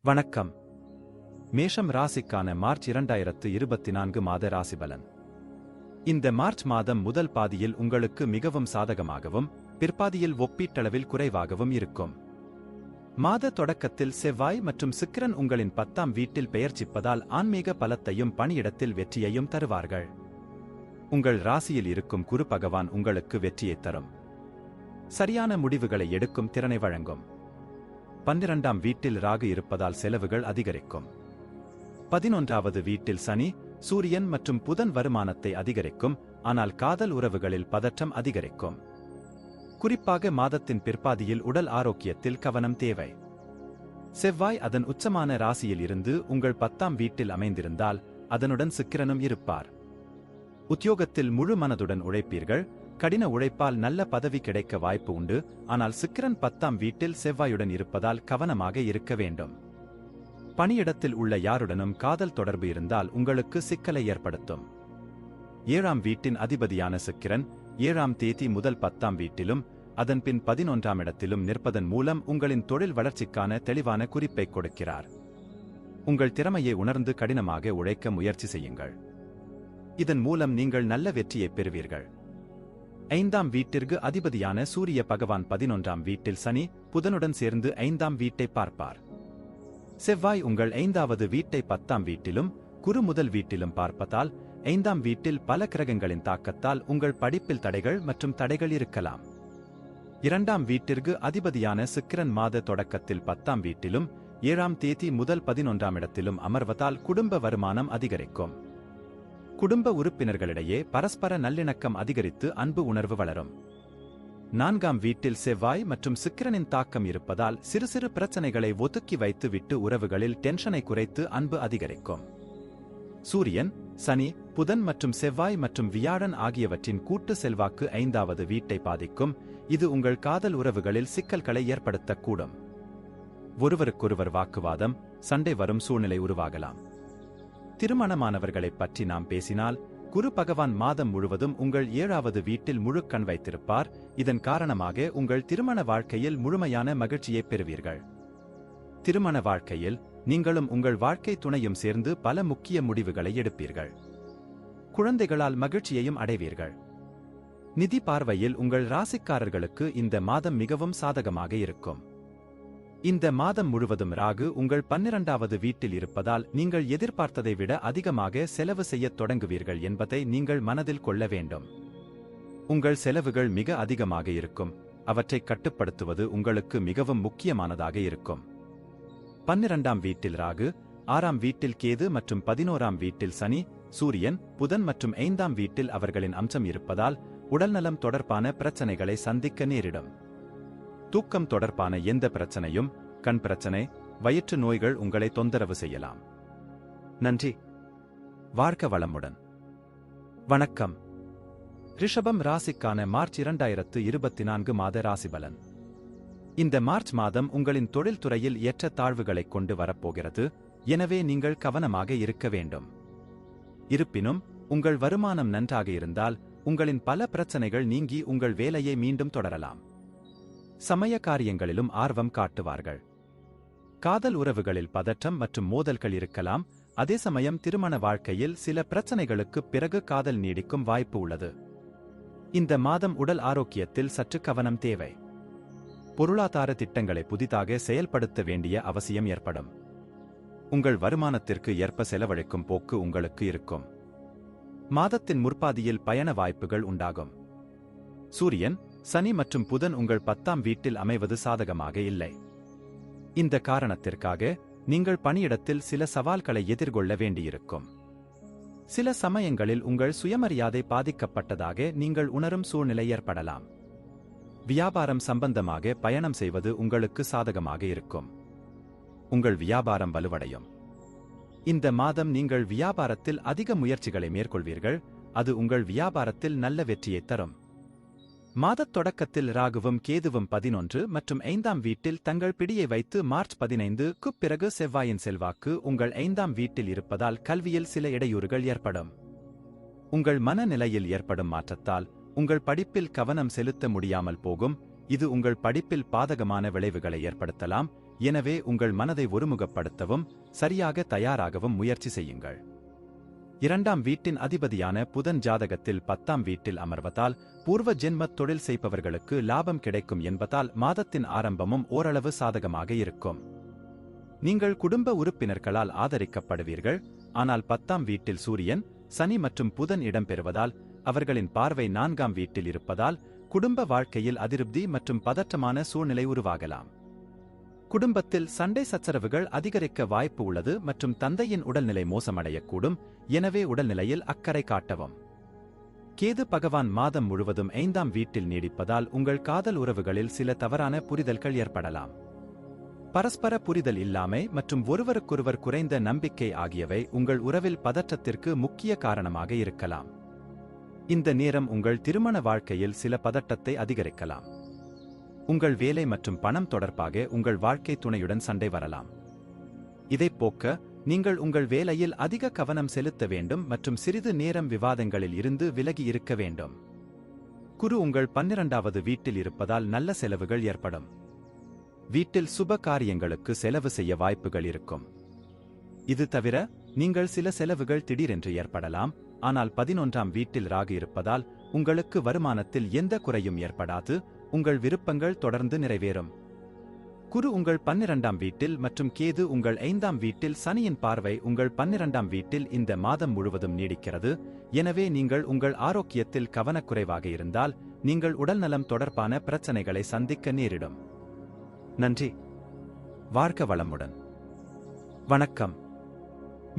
வணக்கம். மேஷம் ராசிக்கான மார்ச் 2024 மாத ராசிபலன். இந்த மார்ச் மாதம் முதல் பாதியில் உங்களுக்கு மிகவும் சாதகமாகவும், பிற்பாதியில் ஒப்பீட்டளவில் குறைவாகவும் இருக்கும். மாத தொடக்கத்தில் செவ்வாய் மற்றும் சுக்கிரன் உங்களின் 10ஆம் வீட்டில் பெயர்ச்சிப்பதால் ஆன்மீக பலத்தையும் பணியிடத்தில் வெற்றியையும் தருவார்கள். உங்கள் ராசியில் இருக்கும் குரு பகவான் உங்களுக்கு வெற்றியைத் தரும். சரியான முடிவுகளை எடுக்கும் திறனை வழங்கும். 12ஆம் வீட்டில் ராகு இருப்பதால் செலவுகள் அதிகரிக்கும். 11வது வீட்டில் சனி, சூரியன் மற்றும் புதன் வருமானத்தை அதிகரிக்கும், ஆனால் காதல் உறவுகளில் பதற்றம் அதிகரிக்கும். குறிப்பாக மாதத்தின் பிற்பாதியில் உடல் ஆரோக்கியத்தில் கவனம் தேவை. செவ்வாய் அதன் உச்சமான ராசியில் இருந்து உங்கள் 10ஆம் வீட்டில் அமைந்திருந்தால் அதனுடன் சுக்கிரனும் இருப்பார். உத்தியோகத்தில் முழு மனதுடன் உழைப்பீர்கள். கடின உழைப்பால் நல்ல பதவி கிடைக்க வாய்ப்பு உண்டு, ஆனால் சுக்கிரன் 10ஆம் வீட்டில் செவ்வாயுடன் இருப்பதால் கவனமாக இருக்க வேண்டும். பணியிடத்தில் உள்ள யாருடனும் காதல் தொடர்பு இருந்தால் உங்களுக்கு சிக்கலை ஏற்படுத்தும். 7ஆம் வீட்டின் அதிபதியான சுக்கிரன் 7ஆம் தேதி முதல் 10ஆம் வீட்டிலும் அதன்பின் 11ஆம் இடத்திலும் நிற்பதன் மூலம் உங்களின் தொழில் வளர்ச்சிக்கான தெளிவான குறிப்பை கொடுக்கிறார். உங்கள் திறமையை உணர்ந்து கடினமாக உழைக்க முயற்சி செய்யுங்கள். இதன் மூலம் நீங்கள் நல்ல வெற்றியை பெறுவீர்கள். 5ஆம் வீட்டிற்கு அதிபதியான சூரிய பகவான் 11ஆம் வீட்டில் சனி, புதனுடன் சேர்ந்து 5ஆம் வீட்டை பார்ப்பார். செவ்வாய் உங்கள் 5வது வீட்டை 10ஆம் வீட்டிலும் குரு முதல் வீட்டிலும் பார்ப்பதால் 5ஆம் வீட்டில் பல கிரகங்களின் தாக்கத்தால் உங்கள் படிப்பில் தடைகள் மற்றும் தடைகள் இருக்கலாம். 2ஆம் வீட்டிற்கு அதிபதியான சுக்கிரன் மாத தொடக்கத்தில் 10ஆம் வீட்டிலும் 7ஆம் தேதி முதல் 11ஆம் இடத்திலும் அமர்வதால் குடும்ப வருமானம் அதிகரிக்கும். குடும்ப உறுப்பினர்களிடையே பரஸ்பர நல்லிணக்கம் அதிகரித்து அன்பு உணர்வு வளரும். 4ஆம் வீட்டில் செவ்வாய் மற்றும் சுக்கிரனின் தாக்கம் இருப்பதால் சிறு சிறு பிரச்சனைகளை ஒதுக்கி வைத்து விட்டு உறவுகளில் டென்ஷனை குறைத்து அன்பு அதிகரிக்கும். சூரியன், சனி, புதன் மற்றும் செவ்வாய் மற்றும் வியாழன் ஆகியவற்றின் கூட்டு செல்வாக்கு 5வது வீட்டை பாதிக்கும். இது உங்கள் காதல் உறவுகளில் சிக்கல்களை ஏற்படுத்தக்கூடும். ஒருவருக்கொருவர் வாக்குவாதம், சண்டை வரும் சூழ்நிலை உருவாகலாம். திருமணமானவர்களைப் பற்றி நாம் பேசினால், குரு பகவான் மாதம் முழுவதும் உங்கள் 7வது வீட்டில் முழு கண் வைத்திருப்பார். இதன் காரணமாக உங்கள் திருமண வாழ்க்கையில் முழுமையான மகிழ்ச்சியை பெறுவீர்கள். திருமண வாழ்க்கையில் நீங்களும் உங்கள் வாழ்க்கை துணையும் சேர்ந்து பல முக்கிய முடிவுகளை எடுப்பீர்கள். குழந்தைகளால் மகிழ்ச்சியையும் அடைவீர்கள். நிதி பார்வையில் உங்கள் ராசிக்காரர்களுக்கு இந்த மாதம் மிகவும் சாதகமாக இருக்கும். இந்த மாதம் முழுவதும் ராகு உங்கள் 12வது வீட்டில் இருப்பதால் நீங்கள் எதிர்பார்த்ததை விட அதிகமாக செலவு செய்யத் தொடங்குவீர்கள் என்பதை நீங்கள் மனதில் கொள்ள வேண்டும். உங்கள் செலவுகள் மிக அதிகமாக இருக்கும். அவற்றை கட்டுப்படுத்துவது உங்களுக்கு மிகவும் முக்கியமானதாக இருக்கும். 12ஆம் வீட்டில் ராகு, 6ஆம் வீட்டில் கேது மற்றும் 11ஆம் வீட்டில் சனி, சூரியன், புதன் மற்றும் 5ஆம் வீட்டில் அவர்களின் அம்சம் இருப்பதால் உடல்நலம் தொடர்பான பிரச்சனைகளை சந்திக்க நேரிடும். தூக்கம் தொடர்பான எந்த பிரச்சனையும், கண் பிரச்சனை, வயிற்று நோய்கள் உங்களை தொந்தரவு செய்யலாம். நன்றி. வாழ்க வளமுடன். வணக்கம். ரிஷபம் ராசிக்கான மார்ச் 2024 மாத ராசிபலன். இந்த மார்ச் மாதம் உங்களின் தொழில் துறையில் ஏற்ற தாழ்வுகளைக் கொண்டு வரப்போகிறது, எனவே நீங்கள் கவனமாக இருக்க வேண்டும். இருப்பினும் உங்கள் வருமானம் நன்றாக இருந்தால் உங்களின் பல பிரச்சனைகள் நீங்கி உங்கள் வேலையை மீண்டும் தொடரலாம். சமய காரியங்களிலும் ஆர்வம் காட்டுவார்கள். காதல் உறவுகளில் பதற்றம் மற்றும் மோதல்கள் இருக்கலாம். அதே சமயம் திருமண வாழ்க்கையில் சில பிரச்சனைகளுக்குப் பிறகு காதல் நீடிக்கும் வாய்ப்பு உள்ளது. இந்த மாதம் உடல் ஆரோக்கியத்தில் சற்று கவனம் தேவை. பொருளாதார திட்டங்களை புதிதாக செயல்படுத்த வேண்டிய அவசியம் ஏற்படும். உங்கள் வருமானத்திற்கு ஏற்ப செலவழிக்கும் போக்கு உங்களுக்கு இருக்கும். மாதத்தின் முற்பாதியில் பயண வாய்ப்புகள் உண்டாகும். சூரியன், சனி மற்றும் புதன் உங்கள் 10ஆம் வீட்டில் அமைவது சாதகமாக இல்லை. இந்த காரணத்திற்காக நீங்கள் பணியிடத்தில் சில சவால்களை எதிர்கொள்ள வேண்டியிருக்கும். சில சமயங்களில் உங்கள் சுயமரியாதை பாதிக்கப்பட்டதாக நீங்கள் உணரும் சூழ்நிலை ஏற்படலாம். வியாபாரம் சம்பந்தமாக பயணம் செய்வது உங்களுக்கு சாதகமாக இருக்கும். உங்கள் வியாபாரம் வலுவடையும். இந்த மாதம் நீங்கள் வியாபாரத்தில் அதிக முயற்சிகளை மேற்கொள்வீர்கள். அது உங்கள் வியாபாரத்தில் நல்ல வெற்றியை தரும். மாதத் தொடக்கத்தில் ராகுவும் கேதுவும் 11 மற்றும் 5ஆம் வீட்டில் தங்கள் பிடியை வைத்து மார்ச் 15க்குப் பிறகு செவ்வாயின் செல்வாக்கு உங்கள் 5ஆம் வீட்டில் இருப்பதால் கல்வியில் சில இடையூறுகள் ஏற்படும். உங்கள் மனநிலையில் ஏற்படும் மாற்றத்தால் உங்கள் படிப்பில் கவனம் செலுத்த முடியாமல் போகும். இது உங்கள் படிப்பில் பாதகமான விளைவுகளை ஏற்படுத்தலாம். எனவே உங்கள் மனதை ஒருமுகப்படுத்தவும் சரியாக தயாராகவும் முயற்சி செய்யுங்கள். 2ஆம் வீட்டின் அதிபதியான புதன் ஜாதகத்தில் 10ஆம் வீட்டில் அமர்வதால் பூர்வ ஜென்ம தொழில் செய்பவர்களுக்கு லாபம் கிடைக்கும் என்பதால் மாதத்தின் ஆரம்பமும் ஓரளவு சாதகமாக இருக்கும். நீங்கள் குடும்ப உறுப்பினர்களால் ஆதரிக்கப்படுவீர்கள். ஆனால் 10ஆம் வீட்டில் சூரியன், சனி மற்றும் புதன் இடம்பெறுவதால் அவர்களின் பார்வை 4ஆம் வீட்டில் இருப்பதால் குடும்ப வாழ்க்கையில் அதிருப்தி மற்றும் பதற்றமான சூழ்நிலை உருவாகலாம். குடும்பத்தில் சண்டை சச்சரவுகள் அதிகரிக்க வாய்ப்பு உள்ளது மற்றும் தந்தையின் உடல்நிலை மோசமடையக்கூடும். எனவே உடல்நிலையில் அக்கறை காட்டவும். கேது பகவான் மாதம் முழுவதும் 5ஆம் வீட்டில் நீடிப்பதால் உங்கள் காதல் உறவுகளில் சில தவறான புரிதல்கள் ஏற்படலாம். பரஸ்பர புரிதல் இல்லாமை மற்றும் ஒருவருக்கொருவர் குறைந்த நம்பிக்கை ஆகியவை உங்கள் உறவில் பதற்றத்திற்கு முக்கிய காரணமாக இருக்கலாம். இந்த நேரம் உங்கள் திருமண வாழ்க்கையில் சில பதட்டத்தை அதிகரிக்கலாம். உங்கள் வேலை மற்றும் பணம் தொடர்பாக உங்கள் வாழ்க்கை துணையுடன் சண்டை வரலாம். இதைப் போக்க நீங்கள் உங்கள் வேலையில் அதிக கவனம் செலுத்த வேண்டும் மற்றும் சிறிது நேரம் விவாதங்களில் இருந்து விலகி இருக்க வேண்டும். குரு உங்கள் 12ஆவது வீட்டில் இருப்பதால் நல்ல செலவுகள் ஏற்படும். வீட்டில் சுப காரியங்களுக்கு செலவு செய்ய வாய்ப்புகள் இருக்கும். இது தவிர நீங்கள் சில செலவுகள் திடீரென்று ஏற்படலாம். ஆனால் 11ஆம் வீட்டில் ராகு இருப்பதால் உங்களுக்கு வருமானத்தில் எந்த குறையும் ஏற்படாது. உங்கள் விருப்பங்கள் தொடர்ந்து நிறைவேறும். குரு உங்கள் 12ஆம் வீட்டில் மற்றும் கேது உங்கள் 5ஆம் வீட்டில் சனியின் பார்வை உங்கள் 12ஆம் வீட்டில் இந்த மாதம் முழுவதும் நீடிக்கிறது. எனவே நீங்கள் உங்கள் ஆரோக்கியத்தில் கவனக்குறைவாக இருந்தால் நீங்கள் உடல்நலம் தொடர்பான பிரச்சனைகளை சந்திக்க நேரிடும். நன்றி. வாழ்க வளமுடன். வணக்கம்.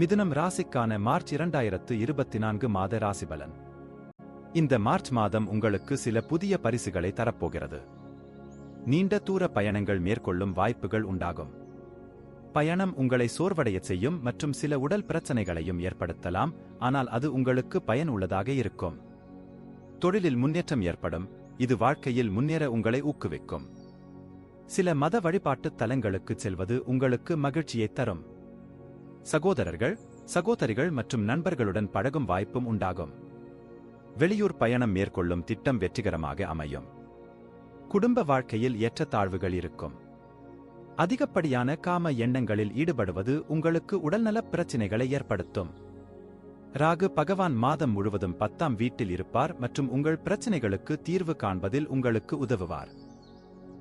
மிதுனம் ராசிக்கான மார்ச் 2024 மாத ராசிபலன். இந்த மார்ச் மாதம் உங்களுக்கு சில புதிய பரிசுகளை தரப்போகிறது. நீண்ட தூர பயணங்கள் மேற்கொள்ளும் வாய்ப்புகள் உண்டாகும். பயணம் உங்களை சோர்வடையச் செய்யும் மற்றும் சில உடல் பிரச்சனைகளையும் ஏற்படுத்தலாம். ஆனால் அது உங்களுக்கு பயனுள்ளதாக இருக்கும். தொழிலில் முன்னேற்றம் ஏற்படும். இது வாழ்க்கையில் முன்னேற உங்களை ஊக்குவிக்கும். சில மத வழிபாட்டுத் தலங்களுக்குச் செல்வது உங்களுக்கு மகிழ்ச்சியை தரும். சகோதரர்கள், சகோதரிகள் மற்றும் நண்பர்களுடன் பழகும் வாய்ப்பும் உண்டாகும். வெளியூர் பயணம் மேற்கொள்ளும் திட்டம் வெற்றிகரமாக அமையும். குடும்ப வாழ்க்கையில் ஏற்றத்தாழ்வுகள் இருக்கும். அதிகப்படியான காம எண்ணங்களில் ஈடுபடுவது உங்களுக்கு உடல்நலப் பிரச்சினைகளை ஏற்படுத்தும். ராகு பகவான் மாதம் முழுவதும் 10ஆம் வீட்டில் இருப்பார் மற்றும் உங்கள் பிரச்சினைகளுக்கு தீர்வு காண்பதில் உங்களுக்கு உதவுவார்.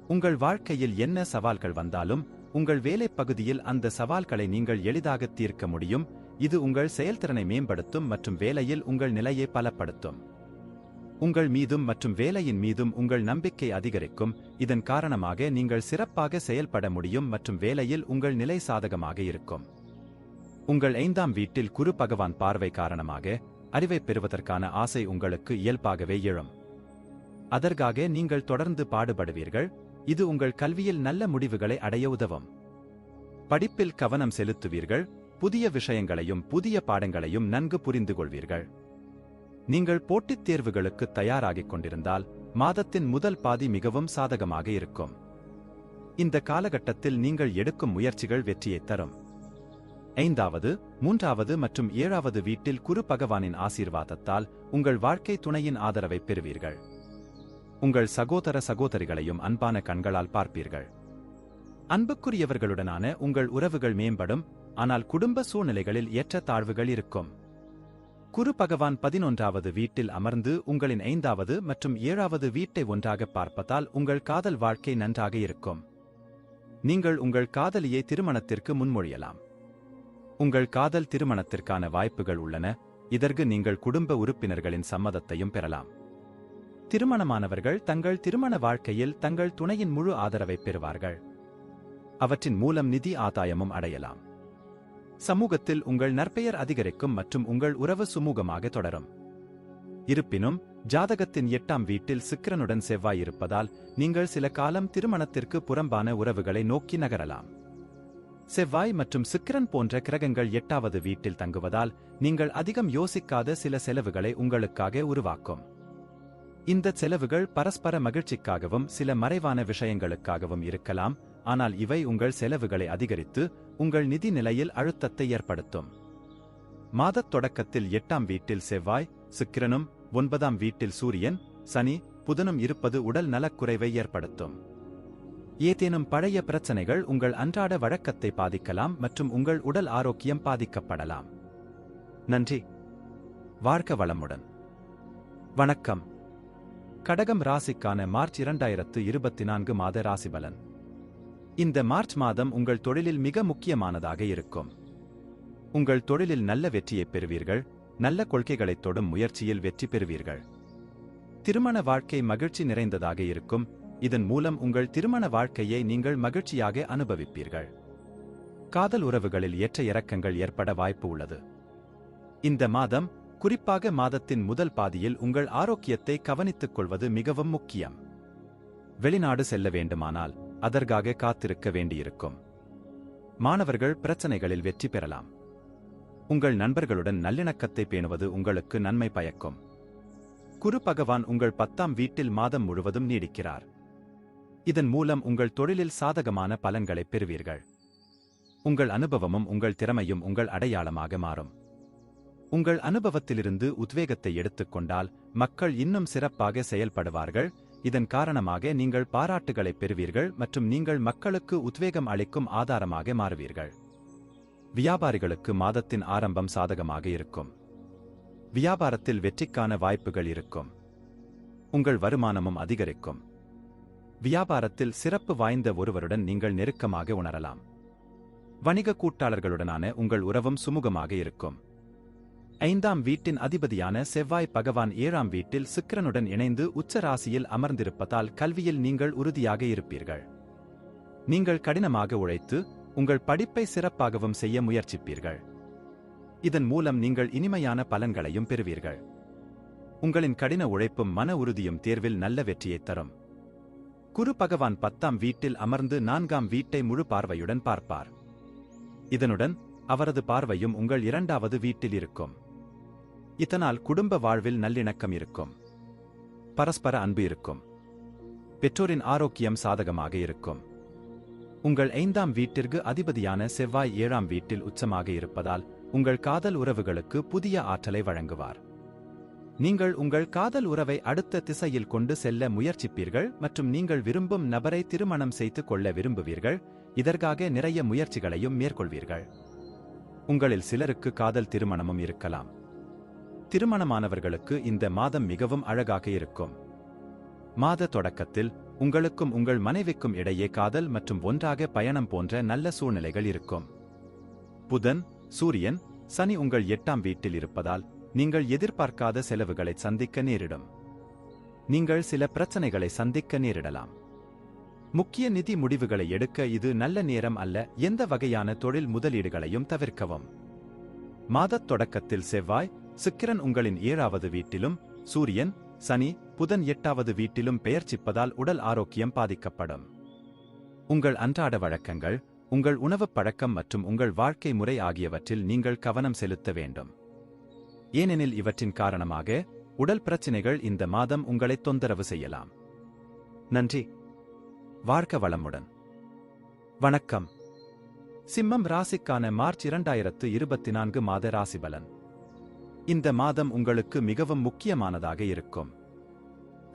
உங்கள் வாழ்க்கையில் என்ன சவால்கள் வந்தாலும் உங்கள் வேலைப் பகுதியில் அந்த சவால்களை நீங்கள் எளிதாக தீர்க்க முடியும். இது உங்கள் செயல்திறனை மேம்படுத்தும் மற்றும் வேலையில் உங்கள் நிலையை பலப்படுத்தும். உங்கள் மீதும் மற்றும் வேலையின் மீதும் உங்கள் நம்பிக்கை அதிகரிக்கும். இதன் காரணமாக நீங்கள் சிறப்பாக செயல்பட முடியும் மற்றும் வேலையில் உங்கள் நிலை சாதகமாக இருக்கும். உங்கள் 5ஆம் வீட்டில் குரு பகவான் பார்வை காரணமாக அறிவை பெறுவதற்கான ஆசை உங்களுக்கு இயல்பாகவே எழும். அதற்காக நீங்கள் தொடர்ந்து பாடுபடுவீர்கள். இது உங்கள் கல்வியில் நல்ல முடிவுகளை அடைய உதவும். படிப்பில் கவனம் செலுத்துவீர்கள். புதிய விஷயங்களையும் புதிய பாடங்களையும் நன்கு புரிந்து கொள்வீர்கள். நீங்கள் போட்டித் தேர்வுகளுக்கு தயாராகிக் கொண்டிருந்தால் மாதத்தின் முதல் பாதி மிகவும் சாதகமாக இருக்கும். இந்த காலகட்டத்தில் நீங்கள் எடுக்கும் முயற்சிகள் வெற்றியைத் தரும். 5ஆவது, 3ஆவது மற்றும் 7ஆவது வீட்டில் குரு பகவானின் ஆசீர்வாதத்தால் உங்கள் வாழ்க்கை துணையின் ஆதரவை பெறுவீர்கள். உங்கள் சகோதர சகோதரிகளையும் அன்பான கண்களால் பார்ப்பீர்கள். அன்புக்குரியவர்களுடனான உங்கள் உறவுகள் மேம்படும். ஆனால் குடும்ப சூழ்நிலைகளில் ஏற்றத்தாழ்வுகள் இருக்கும். குரு பகவான் 11ஆவது வீட்டில் அமர்ந்து உங்களின் 5ஆவது மற்றும் 7ஆவது வீட்டை ஒன்றாக பார்ப்பதால் உங்கள் காதல் வாழ்க்கை நன்றாக இருக்கும். நீங்கள் உங்கள் காதலியை திருமணத்திற்கு முன்மொழியலாம். உங்கள் காதல் திருமணத்திற்கான வாய்ப்புகள் உள்ளன. இதற்கு நீங்கள் குடும்ப உறுப்பினர்களின் சம்மதத்தையும் பெறலாம். திருமணமானவர்கள் தங்கள் திருமண வாழ்க்கையில் தங்கள் துணையின் முழு ஆதரவை பெறுவார்கள். அவற்றின் மூலம் நிதி ஆதாயமும் அடையலாம். சமூகத்தில் உங்கள் நற்பெயர் அதிகரிக்கும் மற்றும் உங்கள் உறவு சுமூகமாக தொடரும். இருப்பினும் ஜாதகத்தின் 8ஆம் வீட்டில் சுக்கிரனுடன் செவ்வாய் இருப்பதால் நீங்கள் சில காலம் திருமணத்திற்கு புறம்பான உறவுகளை நோக்கி நகரலாம். செவ்வாய் மற்றும் சுக்கிரன் போன்ற கிரகங்கள் 8ஆவது வீட்டில் தங்குவதால் நீங்கள் அதிகம் யோசிக்காத சில செலவுகளை உங்களுக்காக உருவாக்கும். இந்த செலவுகள் பரஸ்பர மகிழ்ச்சிக்காகவும் சில மறைவான விஷயங்களுக்காகவும் இருக்கலாம். ஆனால் இவை உங்கள் செலவுகளை அதிகரித்து உங்கள் நிதி நிலையில் அழுத்தத்தை ஏற்படுத்தும். மாதத் தொடக்கத்தில் 8ஆம் வீட்டில் செவ்வாய், சுக்கிரனும் 9ஆம் வீட்டில் சூரியன், சனி, புதனும் இருப்பது உடல் நலக்குறைவை ஏற்படுத்தும். ஏதேனும் பழைய பிரச்சனைகள் உங்கள் அன்றாட வழக்கத்தை பாதிக்கலாம் மற்றும் உங்கள் உடல் ஆரோக்கியம் பாதிக்கப்படலாம். நன்றி. வாழ்க வளமுடன். வணக்கம். கடகம் ராசிக்கான மார்ச் 2024 மாத ராசிபலன். இந்த மார்ச் மாதம் உங்கள் தொழிலில் மிக முக்கியமானதாக இருக்கும். உங்கள் தொழிலில் நல்ல வெற்றியைப் பெறுவீர்கள். நல்ல கொள்கைகளைத் தொடும் முயற்சியில் வெற்றி பெறுவீர்கள். திருமண வாழ்க்கை மகிழ்ச்சி நிறைந்ததாக இருக்கும். இதன் மூலம் உங்கள் திருமண வாழ்க்கையை நீங்கள் மகிழ்ச்சியாக அனுபவிப்பீர்கள். காதல் உறவுகளில் ஏற்ற இறக்கங்கள் ஏற்பட வாய்ப்பு உள்ளது. இந்த மாதம், குறிப்பாக மாதத்தின் முதல் பாதியில் உங்கள் ஆரோக்கியத்தை கவனித்துக் கொள்வது மிகவும் முக்கியம். வெளிநாடு செல்ல வேண்டுமானால் அதற்காக காத்திருக்க வேண்டியிருக்கும். மாணவர்கள் பிரச்சனைகளில் வெற்றி பெறலாம். உங்கள் நண்பர்களுடன் நல்லிணக்கத்தை பேணுவது உங்களுக்கு நன்மை பயக்கும். குரு பகவான் உங்கள் 10ஆம் வீட்டில் மாதம் முழுவதும் நீடிக்கிறார். இதன் மூலம் உங்கள் தொழிலில் சாதகமான பலன்களைப் பெறுவீர்கள். உங்கள் அனுபவமும் உங்கள் திறமையும் உங்கள் அடையாளமாக மாறும். உங்கள் அனுபவத்திலிருந்து உத்வேகத்தை எடுத்துக்கொண்டால் மக்கள் இன்னும் சிறப்பாக செயல்படுவார்கள். இதன் காரணமாக நீங்கள் பாராட்டுகளைப் பெறுவீர்கள் மற்றும் நீங்கள் மக்களுக்கு உத்வேகம் அளிக்கும் ஆதாரமாக மாறுவீர்கள். வியாபாரிகளுக்கு மாதத்தின் ஆரம்பம் சாதகமாக இருக்கும். வியாபாரத்தில் வெற்றிக்கான வாய்ப்புகள் இருக்கும். உங்கள் வருமானமும் அதிகரிக்கும். வியாபாரத்தில் சிறப்பு வாய்ந்த ஒருவருடன் நீங்கள் நெருக்கமாக உணரலாம். வணிக கூட்டாளர்களுடனான உங்கள் உறவும் சுமூகமாக இருக்கும். 5ஆம் வீட்டின் அதிபதியான செவ்வாய் பகவான் 7ஆம் வீட்டில் சுக்கிரனுடன் இணைந்து உச்ச ராசியில் அமர்ந்திருப்பதால் கல்வியில் நீங்கள் உறுதியாக இருப்பீர்கள். நீங்கள் கடினமாக உழைத்து உங்கள் படிப்பை சிறப்பாகவும் செய்ய முயற்சிப்பீர்கள். இதன் மூலம் நீங்கள் இனிமையான பலன்களையும் பெறுவீர்கள். உங்களின் கடின உழைப்பும் மன உறுதியும் தேர்வில் நல்ல வெற்றியைத் தரும். குரு பகவான் 10ஆம் வீட்டில் அமர்ந்து 4ஆம் வீட்டை முழு பார்வையுடன் பார்ப்பார். இதனுடன் அவரது பார்வையும் உங்கள் 2வது வீட்டில் இருக்கும். இதனால் குடும்ப வாழ்வில் நல்லிணக்கம் இருக்கும். பரஸ்பர அன்பு இருக்கும். பெற்றோரின் ஆரோக்கியம் சாதகமாக இருக்கும். உங்கள் 5ஆம் வீட்டிற்கு அதிபதியான செவ்வாய் 7ஆம் வீட்டில் உச்சமாக இருப்பதால் உங்கள் காதல் உறவுகளுக்கு புதிய ஆற்றலை வழங்குவார். நீங்கள் உங்கள் காதல் உறவை அடுத்த திசையில் கொண்டு செல்ல முயற்சிப்பீர்கள் மற்றும் நீங்கள் விரும்பும் நபரை திருமணம் செய்து கொள்ள விரும்புவீர்கள். இதற்காக நிறைய முயற்சிகளையும் மேற்கொள்வீர்கள். உங்களில் சிலருக்கு காதல் திருமணமும் இருக்கலாம். திருமணமானவர்களுக்கு இந்த மாதம் மிகவும் அழகாக இருக்கும். மாத தொடக்கத்தில் உங்களுக்கும் உங்கள் மனைவிக்கும் இடையே காதல் மற்றும் ஒன்றாக பயணம் போன்ற நல்ல சூழ்நிலைகள் இருக்கும். புதன், சூரியன், சனி உங்கள் 8ஆம் வீட்டில் இருப்பதால் நீங்கள் எதிர்பார்க்காத செலவுகளை சந்திக்க நேரிடும். நீங்கள் சில பிரச்சனைகளை சந்திக்க நேரிடலாம். முக்கிய நிதி முடிவுகளை எடுக்க இது நல்ல நேரம் அல்ல. எந்த வகையான தொழில் முதலீடுகளையும் தவிர்க்கவும். மாதத் தொடக்கத்தில் செவ்வாய், சுக்கிரன் உங்களின் 7வது வீட்டிலும் சூரியன், சனி, புதன் 8வது வீட்டிலும் பெயர்ச்சிப்பதால் உடல் ஆரோக்கியம் பாதிக்கப்படும். உங்கள் அன்றாட வழக்கங்கள், உங்கள் உணவுப் பழக்கம் மற்றும் உங்கள் வாழ்க்கை முறை ஆகியவற்றில் நீங்கள் கவனம் செலுத்த வேண்டும். ஏனெனில் இவற்றின் காரணமாக உடல் பிரச்சினைகள் இந்த மாதம் உங்களை தொந்தரவு செய்யலாம். நன்றி. வாழ்க வளமுடன். வணக்கம். சிம்மம் ராசிக்கான மார்ச் 2024 மாத ராசிபலன். இந்த மாதம் உங்களுக்கு மிகவும் முக்கியமானதாக இருக்கும்.